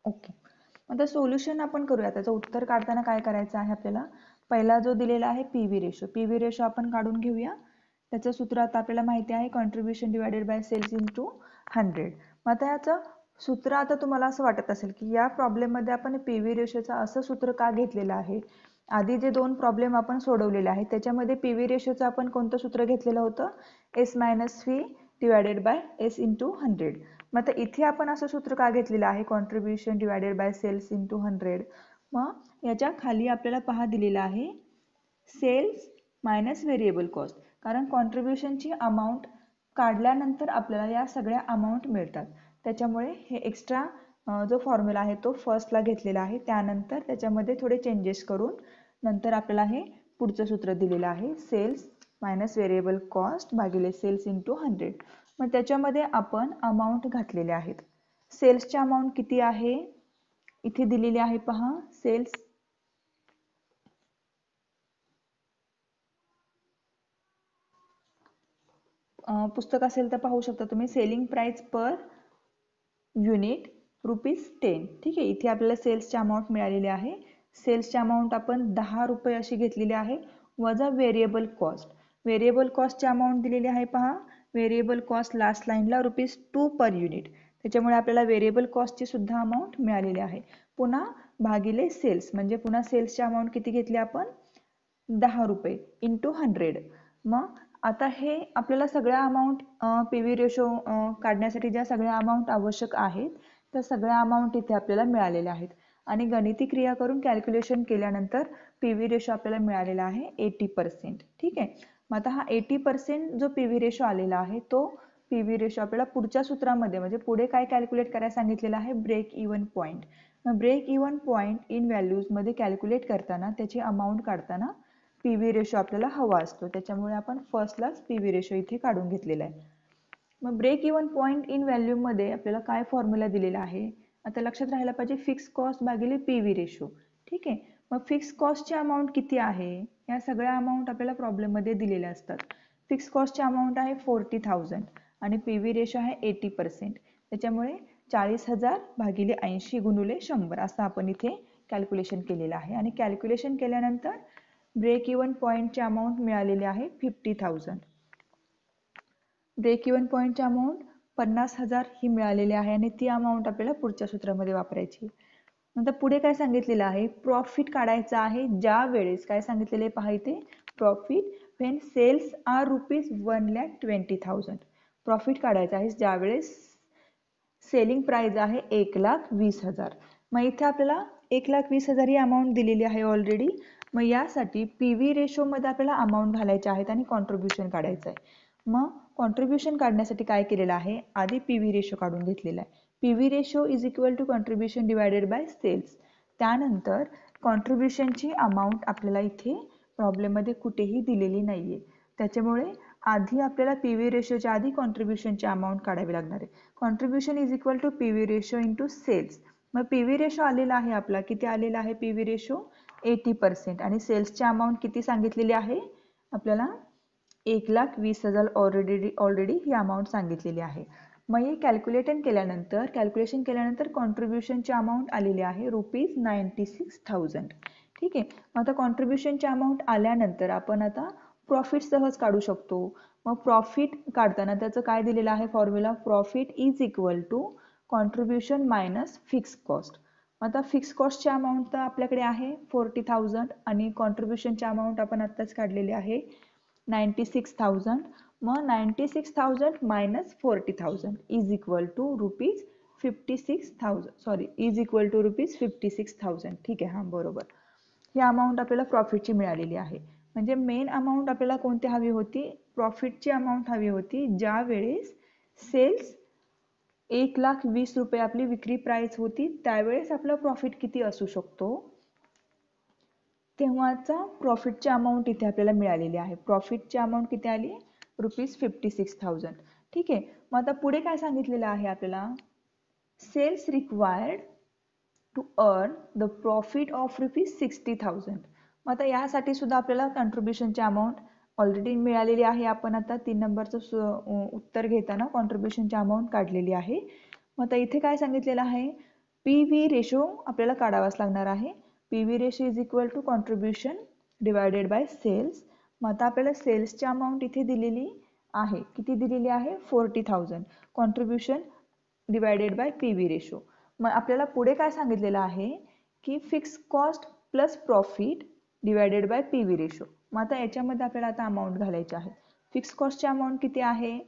ओके, आता सोल्युशन आपण करूया. त्याचं उत्तर काढताना काय करायचं आहे आपल्याला, पहिला जो दिलेला आहे PV रेशो आपण काढून घेऊया. त्याचं सूत्र आता आपल्याला माहिती आहे, contribution divided by sales into 100. मग आता याचं सूत्र, आता तुम्हाला असं वाटत असेल की या प्रॉब्लेममध्ये आपण PV रेशोचं असं सूत्र का घेतलेलं आहे. आधी जे 2 प्रॉब्लेम आपण सोडवलेले आहेत त्याच्यामध्ये PV रेशोचं आपण कोणतं सूत्र घेतलेलं होतं, S-V divided by S into 100. मग आता इथे आपण असं सूत्र का घेतलेलं आहे, contribution divided by sales into 100. मग याच्या खाली आपल्याला पहा दिलेला आहे सेल्स मायनस व्हेरिएबल कॉस्ट, कारण कॉन्ट्रीब्युशनची अमाऊंट काढल्यानंतर आपल्याला या सगळ्या अमाऊंट मिळतात. त्याच्यामुळे हे एक्स्ट्रा जो फॉर्म्युला आहे तो फर्स्टला घेतलेला आहे. त्यानंतर त्याच्यामध्ये थोडे चेंजेस करून नंतर आपल्याला हे पुढचं सूत्र दिलेलं आहे, सेल्स मायनस व्हेरिएबल कॉस्ट भागिले सेल्स इंटू 100. मग त्याच्यामध्ये आपण अमाऊंट घातलेले आहेत. सेल्सची अमाऊंट किती आहे, इथे दिलेली आहे पहा, सेल्स पुस्तक असेल तर पाहू शकता तुम्ही, सेलिंग प्राइस पर युनिट ₹10. ठीक आहे, इथे आपल्याला सेल्सची अमाऊंट मिळालेली आहे. सेल्सची अमाऊंट आपण ₹10 अशी घेतलेली आहे, वजा व्हेरिएबल कॉस्ट. व्हेरिएबल कॉस्टची अमाऊंट दिलेली आहे पहा. व्हेरिएबल कॉस्ट लास्ट लाईनला ₹2 पर युनिट. त्याच्यामुळे आपल्याला व्हेरिएबल कॉस्टची सुद्धा अमाऊंट मिळालेली आहे. पुन्हा भागिले सेल्स, म्हणजे पुन्हा सेल्सची अमाऊंट किती घेतली आपण? ₹10 इंटू 100. मग आता हे आपल्याला सगळ्या अमाऊंट पी व्ही रेशो काढण्यासाठी ज्या सगळ्या अमाऊंट आवश्यक आहेत त्या सगळ्या अमाऊंट इथे आपल्याला मिळालेल्या आहेत. आणि गणिती क्रिया करून कॅल्क्युलेशन केल्यानंतर पी व्ही रेशो आपल्याला मिळालेला आहे 80%. ठीक आहे, मग आता हा 80% जो पी व्ही रेशो आलेला आहे तो पी व्ही रेशो आपल्याला पुढच्या सूत्रामध्ये, म्हणजे पुढे काय कॅल्क्युलेट करायला सांगितलेलं आहे? Break even point. मग ब्रेक इव्हन पॉईंट इन व्हॅल्यूजमध्ये कॅल्क्युलेट करताना त्याची अमाऊंट काढताना पी व्ही रेशो आपल्याला हवा असतो, त्याच्यामुळे आपण फर्स्टलाच पी व्ही रेशो इथे काढून घेतलेला आहे. मग ब्रेक इव्हन पॉईंट इन व्हॅल्यूमध्ये आपल्याला काय फॉर्म्युला दिलेला आहे? आता लक्षात राहायला पाहिजे, फिक्स कॉस्ट भागिले पी व्ही रेशो. ठीक आहे, मग फिक्स कॉस्टची अमाऊंट किती आहे? या सगळ्या अमाऊंट आपल्याला प्रॉब्लेममध्ये दिलेल्या असतात. फिक्स कॉस्टची अमाऊंट आहे 40,000 आणि पी व्ही रेशो आहे 80%. त्याच्यामुळे 40,000 भागिले 80 गुणुले 100 असं आपण इथे कॅल्क्युलेशन केलेलं आहे. आणि कॅल्क्युलेशन केल्यानंतर ब्रेक इव्हन पॉईंटची अमाऊंट मिळालेली आहे 50,000. ब्रेक इव्हन पॉईंटची अमाऊंट 50,000 ही मिळालेली आहे आणि ती अमाऊंट आपल्याला पुढच्या सूत्रामध्ये वापरायची. नंतर पुढे काय सांगितलेलं आहे? प्रॉफिट काढायचं आहे ज्या वेळेस, काय सांगितलेले पहा इथे, profit when sales are ₹1,20,000. Profit काढायचं आहे ज्या वेळेस सेलिंग प्राइस आहे 1,20,000. मग इथे आपल्याला 1,20,000 ही अमाऊंट दिलेली आहे ऑलरेडी. मग यासाठी पी व्ही रेशोमध्ये आपल्याला अमाऊंट घालायचे आहेत आणि कॉन्ट्रीब्युशन काढायचं आहे. मग कॉन्ट्रीब्युशन काढण्यासाठी काय केलेलं आहे? आधी पी व्ही रेशो काढून घेतलेला आहे. P V ratio is equal to contribution divided by sales. त्यानंतर कॉन्ट्रीब्युशनची अमाऊंट आपल्याला इथे प्रॉब्लेममध्ये कुठेही दिलेली नाही आहे, त्याच्यामुळे आधी आपल्याला पी व्ही रेशोच्या आधी कॉन्ट्रीब्युशनची अमाऊंट काढावी लागणार आहे. Contribution is equal to P V ratio into sales. मग पी व्ही रेशो आलेला आहे आपला, किती आलेला आहे पी व्ही रेशो? 80%. आणि सेल्सची अमाऊंट किती सांगितलेली आहे आपल्याला? 1,20,000 ऑलरेडी ही अमाऊंट सांगितलेली आहे. मग हे कॅल्क्युलेशन केल्यानंतर कॉन्ट्रीब्युशनची अमाऊंट आलेली आहे ₹96,000. ठीक आहे, मग आता कॉन्ट्रीब्युशनची अमाऊंट आल्यानंतर आपण आता प्रॉफिट सहज काढू शकतो. मग प्रॉफिट काढताना त्याचं काय दिलेलं आहे formula? Profit is equal to contribution minus fix cost. आता फिक्स कॉस्टची अमाऊंट तर आपल्याकडे आहे 40,000 आणि कॉन्ट्रीब्युशनची अमाऊंट आपण आत्ताच काढलेली आहे 96,000. मग 96,000 मायनस 40,000 इज इक्वल टू ₹56,000. ठीक आहे, हां बरोबर. ही अमाऊंट आपल्याला प्रॉफिटची मिळालेली आहे. म्हणजे मेन अमाऊंट आपल्याला कोणती हवी होती? प्रॉफिटची अमाऊंट हवी होती ज्या वेळेस सेल्स ₹1,20,000 आपली विक्री प्राइस होती, त्यावेळेस आपला प्रॉफिट किती असू शकतो तेव्हाचा प्रॉफिटची अमाऊंट इथे आपल्याला मिळालेली आहे. प्रॉफिटची अमाऊंट किती आली? ₹56,000. ठीक आहे, मग आता पुढे काय सांगितलेलं आहे आपल्याला? Sales required to earn the profit of ₹60,000. मग आता यासाठी सुद्धा आपल्याला कॉन्ट्रीब्युशनची अमाऊंट ऑलरेडी मिळालेली आहे. आपण आता 3 नंबरचं उत्तर घेताना कॉन्ट्रीब्युशनची अमाऊंट काढलेली आहे. मग आता इथे काय सांगितलेलं आहे? पी व्ही रेशो आपल्याला काढावाच लागणार आहे. P V ratio is equal to contribution divided by sales. मग आता आपल्याला सेल्सची अमाऊंट इथे दिलेली आहे, किती दिलेली आहे? 40,000. Contribution divided by P V ratio. मग आपल्याला पुढे काय सांगितलेलं आहे की fix cost plus profit divided by P V ratio. मग आता याच्यामध्ये आपल्याला आता अमाऊंट घालायची आहे. फिक्स कॉस्टची अमाऊंट किती आहे?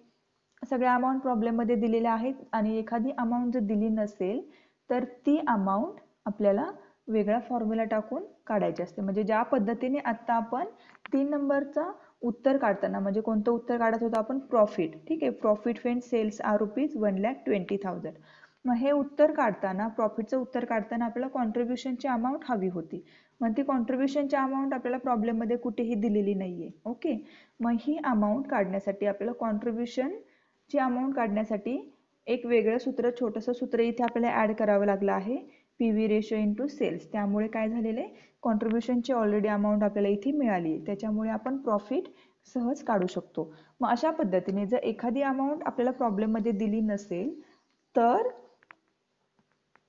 सगळ्या अमाऊंट प्रॉब्लेममध्ये दिलेल्या आहेत आणि एखादी अमाऊंट जर दिली नसेल तर ती अमाऊंट आपल्याला वेगळा फॉर्म्युला टाकून काढायची असते. म्हणजे ज्या पद्धतीने आता आपण 3 नंबरचा उत्तर काढताना, म्हणजे कोणतं उत्तर काढत होतो आपण? प्रॉफिट. ठीक आहे, प्रॉफिट व्हेन सेल्स आर ₹1,20,000. मग हे उत्तर काढताना, प्रॉफिटचं उत्तर काढताना आपल्याला कॉन्ट्रीब्युशनची अमाऊंट हवी होती. मग ती कॉन्ट्रीब्युशनची अमाऊंट आपल्याला प्रॉब्लेममध्ये कुठेही दिलेली नाहीये. ओके, मग ही अमाऊंट काढण्यासाठी आपल्याला कॉन्ट्रीब्युशनची अमाऊंट काढण्यासाठी एक वेगळं सूत्र, छोटंसं सूत्र इथे आपल्याला ॲड करावं लागलं आहे, P V ratio into sales. त्यामुळे काय झालेलं आहे? कॉन्ट्रीब्युशनची ऑलरेडी अमाऊंट आपल्याला इथे मिळाली आहे, त्याच्यामुळे आपण प्रॉफिट सहज काढू शकतो. मग अशा पद्धतीने जर एखादी अमाऊंट आपल्याला प्रॉब्लेममध्ये दिली नसेल तर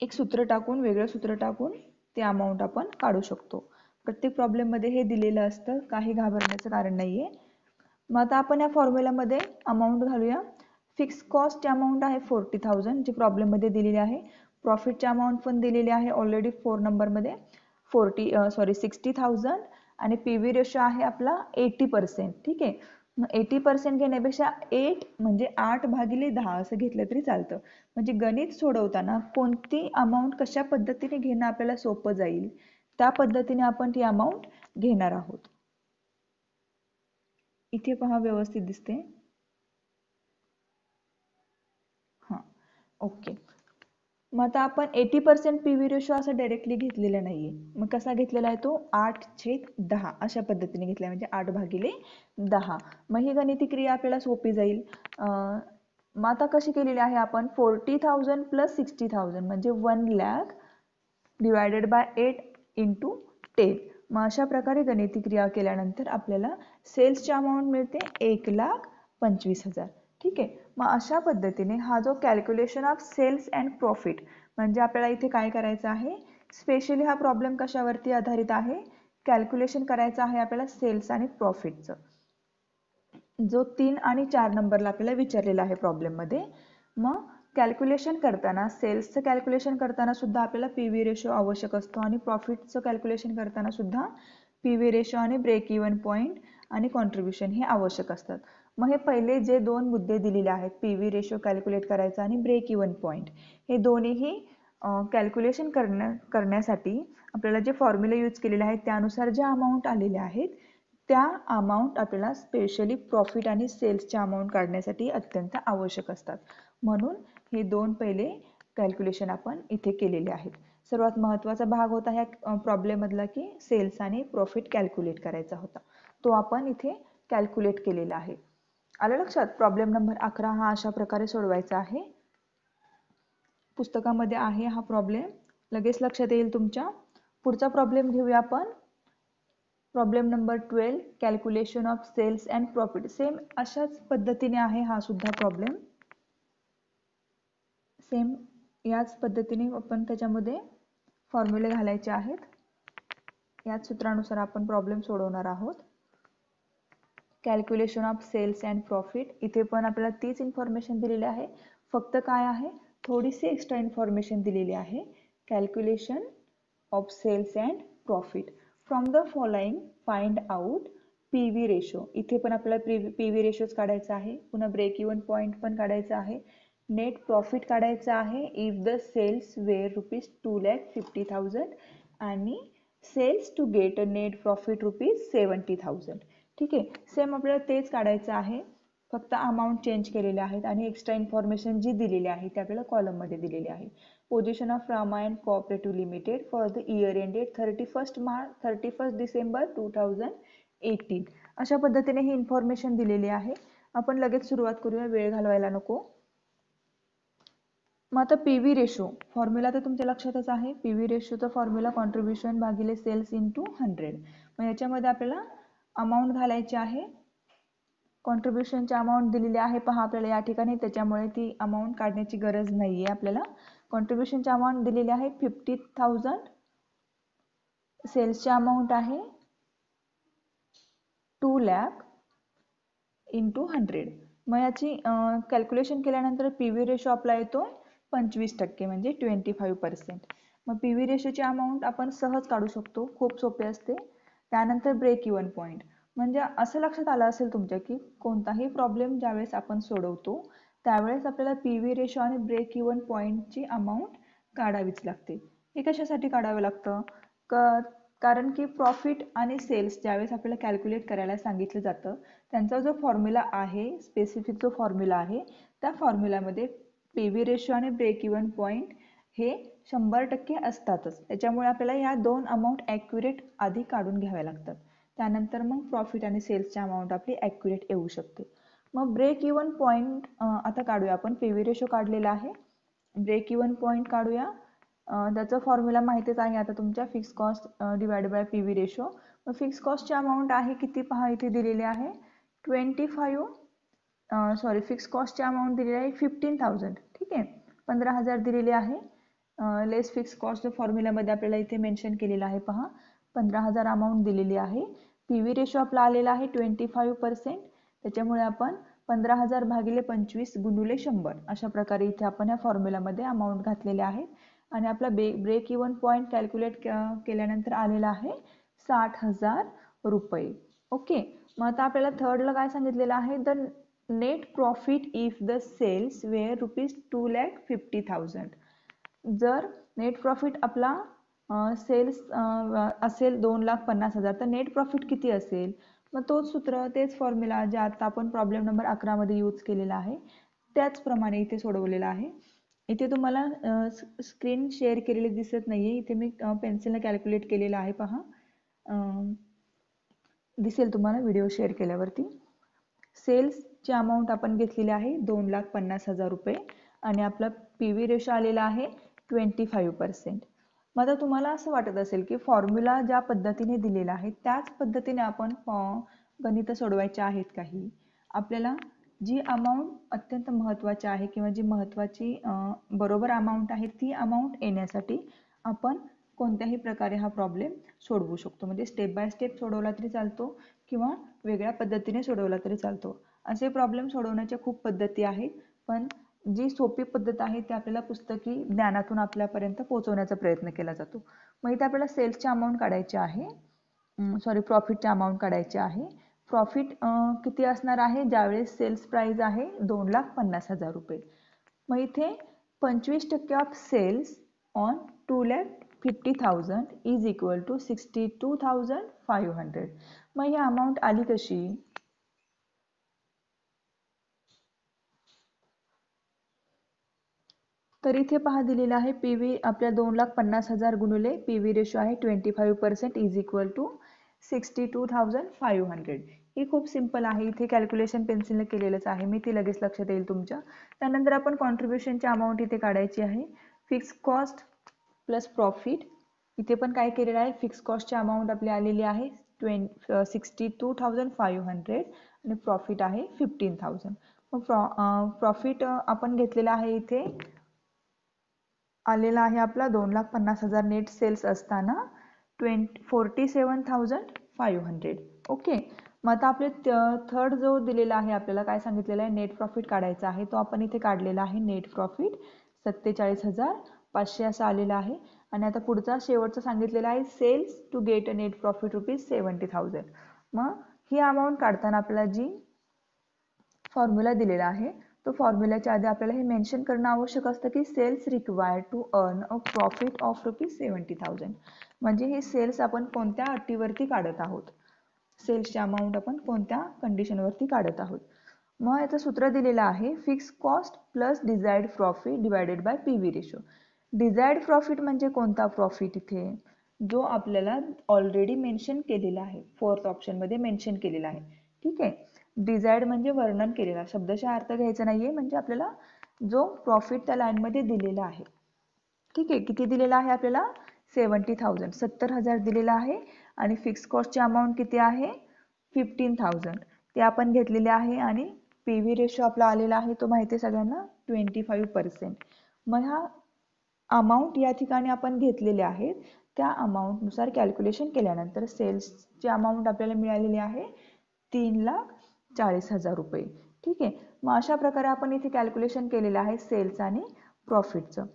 एक सूत्र टाकून, वेगळं सूत्र टाकून ते अमाऊंट आपण काढू शकतो. प्रत्येक प्रॉब्लेममध्ये हे दिलेलं असतं, काही घाबरण्याचं कारण नाहीये. मग आता आपण या फॉर्म्युलामध्ये अमाऊंट घालूया. फिक्स कॉस्ट अमाऊंट आहे 40,000 जी प्रॉब्लेममध्ये दिलेली आहे. प्रॉफिटची अमाऊंट पण दिलेली आहे ऑलरेडी 4 नंबरमध्ये 60,000 आणि पीव्ही रेशो आहे आपला 80%. ठीक आहे. मग 80% घेण्यापेक्षा 8 म्हणजे 8/10 असं घेतलं तरी चालतं. म्हणजे गणित सोडवताना कोणती अमाऊंट कशा पद्धतीने घेणं आपल्याला सोपं जाईल त्या पद्धतीने आपण ती अमाऊंट घेणार आहोत. इथे पहा व्यवस्थित दिसते. हां, ओके. मग आता आपण 80% पीव्ही रेशो असं डायरेक्टली घेतलेला नाहीये. मग कसा घेतलेला आहे तो 8/10 अशा पद्धतीने घेतला, म्हणजे 8/10. मग ही गणिती क्रिया आपल्याला सोपी जाईल. मग आता कशी केलेली आहे आपण 40,000 प्लस 60,000 म्हणजे 1,00,000 डिवायडेड बाय 8 इंटू 10. मग अशा प्रकारे गणिती क्रिया केल्यानंतर आपल्याला सेल्सची अमाऊंट मिळते 1,25,000. ठीक आहे. मग अशा पद्धतीने हा जो calculation of sales and profit म्हणजे आपल्याला इथे काय करायचं आहे, स्पेशली हा प्रॉब्लेम कशावरती आधारित आहे, कॅल्क्युलेशन करायचं आहे आपल्याला सेल्स आणि प्रॉफिटचं, जो 3 आणि 4 नंबरला आपल्याला विचारलेला आहे प्रॉब्लेममध्ये. मग कॅल्क्युलेशन करताना सेल्सचं कॅल्क्युलेशन करताना सुद्धा आपल्याला पीव्ही रेशो आवश्यक असतो आणि प्रॉफिटचं कॅल्क्युलेशन करताना सुद्धा पीव्ही रेशो आणि ब्रेक इव्हन पॉईंट आणि कॉन्ट्रीब्युशन हे आवश्यक असतात. मग हे पहिले जे 2 मुद्दे दिलेले आहेत, पीव्ही रेशो कॅल्क्युलेट करायचा आणि ब्रेक इव्हन पॉईंट, हे दोन्हीही कॅल्क्युलेशन करण्यासाठी आपल्याला जे फॉर्म्युले यूज केलेले आहेत त्यानुसार ज्या अमाऊंट आलेल्या आहेत त्या अमाऊंट आपल्याला स्पेशली प्रॉफिट आणि सेल्सच्या अमाऊंट काढण्यासाठी अत्यंत आवश्यक असतात. म्हणून हे 2 पहिले कॅल्क्युलेशन आपण इथे केलेले आहेत. सर्वात महत्त्वाचा भाग होता ह्या प्रॉब्लेममधला की सेल्स आणि प्रॉफिट कॅल्क्युलेट करायचा होता, तो आपण इथे कॅल्क्युलेट केलेला आहे. आलं लक्षात? प्रॉब्लेम नंबर 11 हा अशा प्रकारे सोडवायचा आहे. पुस्तकामध्ये आहे हा प्रॉब्लेम, लगेच लक्षात येईल तुमच्या. पुढचा प्रॉब्लेम घेऊया आपण. Problem number 12 calculation of sales and profit. Same अशाच पद्धतीने आहे हा सुद्धा प्रॉब्लेम. सेम याच पद्धतीने आपण त्याच्यामध्ये फॉर्म्युले घालायचे आहेत. याच सूत्रानुसार आपण प्रॉब्लेम सोडवणार आहोत. Calculation of sales and profit, इथे पण आपल्याला तीच इन्फॉर्मेशन दिलेली आहे, फक्त काय आहे थोडीशी एक्स्ट्रा इन्फॉर्मेशन दिलेली आहे. Calculation of sales and profit from the following find out PV ratio. इथे पण आपल्याला पीव्ही रेशोच काढायचा आहे, पुन्हा ब्रेक इव्हन पॉईंट पण काढायचा आहे, नेट प्रॉफिट काढायचा आहे इफ द सेल्स वेअर ₹2,50,000 आणि sales to get a net profit ₹70,000. ठीक आहे. सेम आपल्याला तेच काढायचं आहे, फक्त अमाऊंट चेंज केलेले आहेत आणि एक्स्ट्रा इन्फॉर्मेशन जी दिलेली आहे ती आपल्याला कॉलममध्ये दिलेली आहे. Position of Ramayan cooperative limited for the year ended 31 December 2018. अशा पद्धतीने ही इन्फॉर्मेशन दिलेली आहे. आपण लगेच सुरुवात करूया, वेळ घालवायला नको. मग आता पीव्ही रेशो फॉर्म्युला तर तुमच्या लक्षातच आहे. पीव्ही रेशोचा फॉर्म्युला कॉन्ट्रीब्युशन भागिले सेल्स इंटू 100. मग याच्यामध्ये आपल्याला अमाऊंट घालायची आहे. कॉन्ट्रीब्युशनची अमाऊंट दिलेली आहे पहा आपल्याला या ठिकाणी, त्याच्यामुळे ती अमाऊंट काढण्याची गरज नाहीये आपल्याला. कॉन्ट्रीब्युशनची अमाऊंट दिलेली आहे 50,000. सेल्सची अमाऊंट आहे 2,00,000 इंटू 100. मग याची कॅल्क्युलेशन केल्यानंतर पीव्ही रेशो आपला येतो 25% म्हणजे 25%. मग पीव्ही रेशोची अमाऊंट आपण सहज काढू शकतो, खूप सोपे असते. त्यानंतर ब्रेक इव्हन पॉईंट, म्हणजे असं लक्षात आलं असेल तुमच्या की कोणताही प्रॉब्लेम ज्यावेळेस आपण सोडवतो त्यावेळेस आपल्याला पीव्ही रेशो आणि ब्रेक इव्हन पॉईंटची अमाऊंट काढावीच लागते. हे कशासाठी काढावं लागतं? कारण की प्रॉफिट आणि सेल्स ज्यावेळेस आपल्याला कॅल्क्युलेट करायला सांगितलं जातं त्यांचा जो फॉर्म्युला आहे, स्पेसिफिक जो फॉर्म्युला आहे त्या फॉर्म्युलामध्ये पीव्ही रेशो आणि ब्रेक इव्हन पॉईंट हे 100% असतातच. त्याच्यामुळे आपल्याला या 2 अमाऊंट ॲक्युरेट आधी काढून घ्याव्या लागतात, त्यानंतर मग प्रॉफिट आणि सेल्सची अमाऊंट आपली ॲक्युरेट येऊ शकते. मग ब्रेक इव्हन पॉईंट आता काढूया आपण. पीव्ही रेशो काढलेला आहे, ब्रेक इव्हन पॉईंट काढूया. त्याचा फॉर्म्युला माहितीच आहे आता तुमच्या, fix cost divide by PV ratio. मग फिक्स कॉस्टची अमाऊंट आहे किती पहा इथे दिलेली आहे फिक्स कॉस्टची अमाऊंट दिलेली आहे 15,000. ठीक आहे, 15,000 दिलेली आहे. लेस फिक्स कॉस्ट फॉर्म्युल्यामध्ये आपल्याला इथे मेन्शन केलेलं आहे. पहा, 15,000 अमाऊंट दिलेली आहे. PV रेशो आपला आलेला आहे 25%. त्याच्यामुळे आपण 15,000 भागिले 25 गुणुले 100 अशा प्रकारे इथे आपण या फॉर्म्युल्यामध्ये अमाऊंट घातलेले आहे. आणि आपला ब्रेक इव्हन पॉईंट कॅल्क्युलेट केल्यानंतर आलेला आहे 60,000 रुपये. ओके, मग आता आपल्याला थर्डला काय सांगितलेलं आहे, the net profit if the sales were ₹2,50,000. जर नेट प्रॉफिट आपला सेल्स असेल 2,50,000 तर नेट प्रॉफिट किती असेल. मग तोच सूत्र, तेच फॉर्म्युला जे आता आपण प्रॉब्लेम नंबर 11 मध्ये यूज केलेला आहे त्याचप्रमाणे इथे सोडवलेला आहे. इथे तुम्हाला स्क्रीन शेअर केलेली दिसत नाहीये, इथे मी पेन्सिलने कॅल्क्युलेट केलेलं आहे. पहा, दिसेल तुम्हाला व्हिडिओ शेअर केल्यावरती. सेल्सची अमाऊंट आपण घेतलेली आहे 2,50,000 रुपये आणि आपला PV रेशो आलेला आहे 25%. मग आता तुम्हाला असं वाटत असेल की फॉर्म्युला ज्या पद्धतीने दिलेला आहे त्याच पद्धतीने आपण गणित सोडवायचे आहेत काही. आपल्याला जी अमाऊंट अत्यंत महत्त्वाची आहे किंवा जी महत्त्वाची बरोबर अमाऊंट आहे ती अमाऊंट येण्यासाठी आपण कोणत्याही प्रकारे हा प्रॉब्लेम सोडवू शकतो. म्हणजे स्टेप बाय स्टेप सोडवला तरी चालतो किंवा वेगळ्या पद्धतीने सोडवला तरी चालतो. असे प्रॉब्लेम सोडवण्याच्या खूप पद्धती आहेत, पण जी सोपी पद्धत आहे ती आपल्याला पुस्तकी ज्ञानातून आपल्यापर्यंत पोहोचवण्याचा प्रयत्न केला जातो. मग इथे आपल्याला सेल्सची अमाऊंट काढायची आहे, प्रॉफिटची अमाऊंट काढायची आहे. प्रॉफिट किती असणार आहे, ज्यावेळेस सेल्स प्राइस आहे 2,50,000 रुपये. मग इथे 25% of sales on 2,50,000 is equal to 62,500. मग ही अमाऊंट आली कशी. तर इथे पहा दिलेला आहे PV आपल्या 2,50,000 गुणुले PV रेशो आहे 25% इज इक्वल टू 62,500. ही खूप सिंपल आहे. इथे कॅल्क्युलेशन पेन्सिलने केलेलंच आहे मी, ती लगेच लक्षात येईल तुमच्या. त्यानंतर आपण कॉन्ट्रीब्युशनची अमाऊंट इथे काढायची आहे. Fix cost plus profit. इथे पण काय केलेलं आहे, फिक्स कॉस्टची अमाऊंट आपली आलेली आहे 62,500 आणि प्रॉफिट आहे 15,000. मग प्रॉफिट आपण घेतलेला आहे इथे आलेला आहे आपला 2,50,000 नेट सेल्स असताना 47,500. ओके, मग आता आपले थर्ड जो दिलेला आहे आपल्याला काय सांगितलेला आहे, नेट प्रॉफिट काढायचा आहे. तो आपण इथे काढलेला आहे. नेट प्रॉफिट 47,500 असा आलेला आहे. आणि आता पुढचा शेवटचा सांगितलेला आहे sales to get a net profit ₹70,000. मग ही अमाऊंट काढताना आपल्याला जी फॉर्म्युला दिलेला आहे तो फॉर्म्युल्याच्या आधी आपल्याला हे मेन्शन करणं आवश्यक असतं की sales required to earn a profit of ₹70,000. म्हणजे हे सेल्स आपण कोणत्या अटीवरती काढत आहोत, सेल्सची अमाऊंट आपण कोणत्या कंडिशनवरती काढत आहोत. मग याचं सूत्र दिलेलं आहे fix cost plus desired profit divided by PV ratio. Desired profit म्हणजे कोणता प्रॉफिट, इथे जो आपल्याला ऑलरेडी मेन्शन केलेला आहे, फोर्थ ऑप्शनमध्ये मेन्शन केलेला आहे. ठीक आहे, डिझायर्ड म्हणजे वर्णन केलेला, शब्दशः अर्थ घ्यायचा नाहीये. म्हणजे आपल्याला जो प्रॉफिट त्या लाईनमध्ये दिलेला आहे. ठीक आहे, किती दिलेला आहे आपल्याला 70,000, 70,000 दिलेला आहे. आणि फिक्स कॉस्टची अमाऊंट किती आहे 15,000 ते आपण घेतलेले आहे. आणि PV रेशो आपला आलेला आहे तो माहिती आहे सगळ्यांना 25%. मग हा अमाऊंट या ठिकाणी आपण घेतलेले आहेत त्या अमाऊंटनुसार कॅल्क्युलेशन केल्यानंतर सेल्सची अमाऊंट आपल्याला मिळालेली आहे 3,40,000 रुपये. ठीक आहे, मग अशा प्रकारे आपण इथे कॅल्क्युलेशन केलेलं आहे सेल्स आणि प्रॉफिटचं.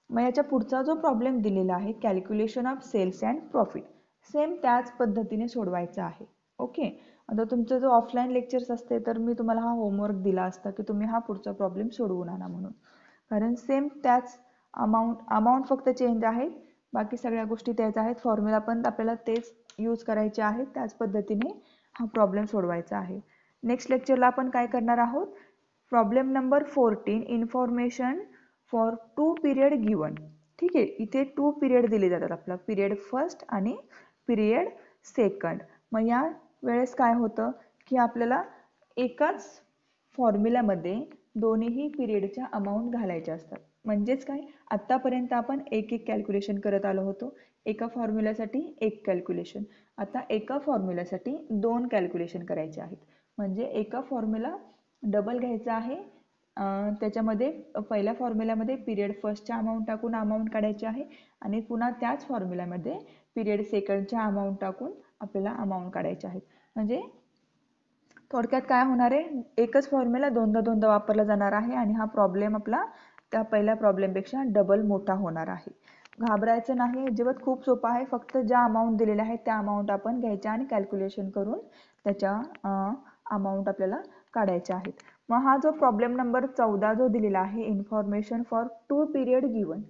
मग याच्या पुढचा जो प्रॉब्लेम दिलेला आहे calculation of sales and profit, same त्याच पद्धतीने सोडवायचा आहे. ओके, आता तुमचं जो ऑफलाईन लेक्चर्स असते तर मी तुम्हाला हा होमवर्क दिला असता की तुम्ही हा पुढचा प्रॉब्लेम सोडवून आणा म्हणून, कारण सेम त्याच अमाऊंट फक्त चेंज आहे, बाकी सगळ्या गोष्टी त्याच आहेत. फॉर्म्युला पण आपल्याला तेच यूज करायचे आहेत, त्याच पद्धतीने हा प्रॉब्लेम सोडवायचा आहे. नेक्स्ट लेक्चरला आपण काय करणार आहोत, problem number 14 information for 2 period given. ठीक आहे, इथे 2 पिरियड दिले जातात, आपला पिरियड फर्स्ट आणि पिरियड सेकंड. मग या वेळेस काय होतं की आपल्याला एकाच फॉर्म्युल्यामध्ये दोन्ही पिरियडच्या अमाऊंट घालायच्या असतात. म्हणजेच काय, आतापर्यंत आपण एक एक कॅल्क्युलेशन करत आलो होतो, एका फॉर्म्युल्यासाठी एक कॅल्क्युलेशन. आता एका फॉर्म्युल्यासाठी 2 कॅल्क्युलेशन करायचे आहेत. म्हणजे एका फॉर्म्युला डबल घ्यायचा आहे. त्याच्यामध्ये पहिल्या फॉर्म्युल्यामध्ये पिरियड फर्स्टच्या अमाऊंट टाकून अमाऊंट काढायची आहे आणि पुन्हा त्याच फॉर्म्युल्यामध्ये पिरियड सेकंडच्या अमाऊंट टाकून आपल्याला अमाऊंट काढायची आहे. म्हणजे थोडक्यात काय होणार आहे, एकच फॉर्म्युला दोनदा वापरला जाणार आहे आणि हा प्रॉब्लेम आपला त्या पहिल्या प्रॉब्लेमपेक्षा डबल मोठा होणार आहे. घाबरायचं नाही, अजिबात खूप सोपं आहे. फक्त ज्या अमाऊंट दिलेल्या आहेत त्या अमाऊंट आपण घ्यायच्या आणि कॅल्क्युलेशन करून त्याच्या अमाऊंट आपल्याला काढायच्या आहेत. मग हा जो प्रॉब्लेम नंबर 14 जो दिलेला आहे, इन्फॉर्मेशन फॉर 2 पिरियड गिवन,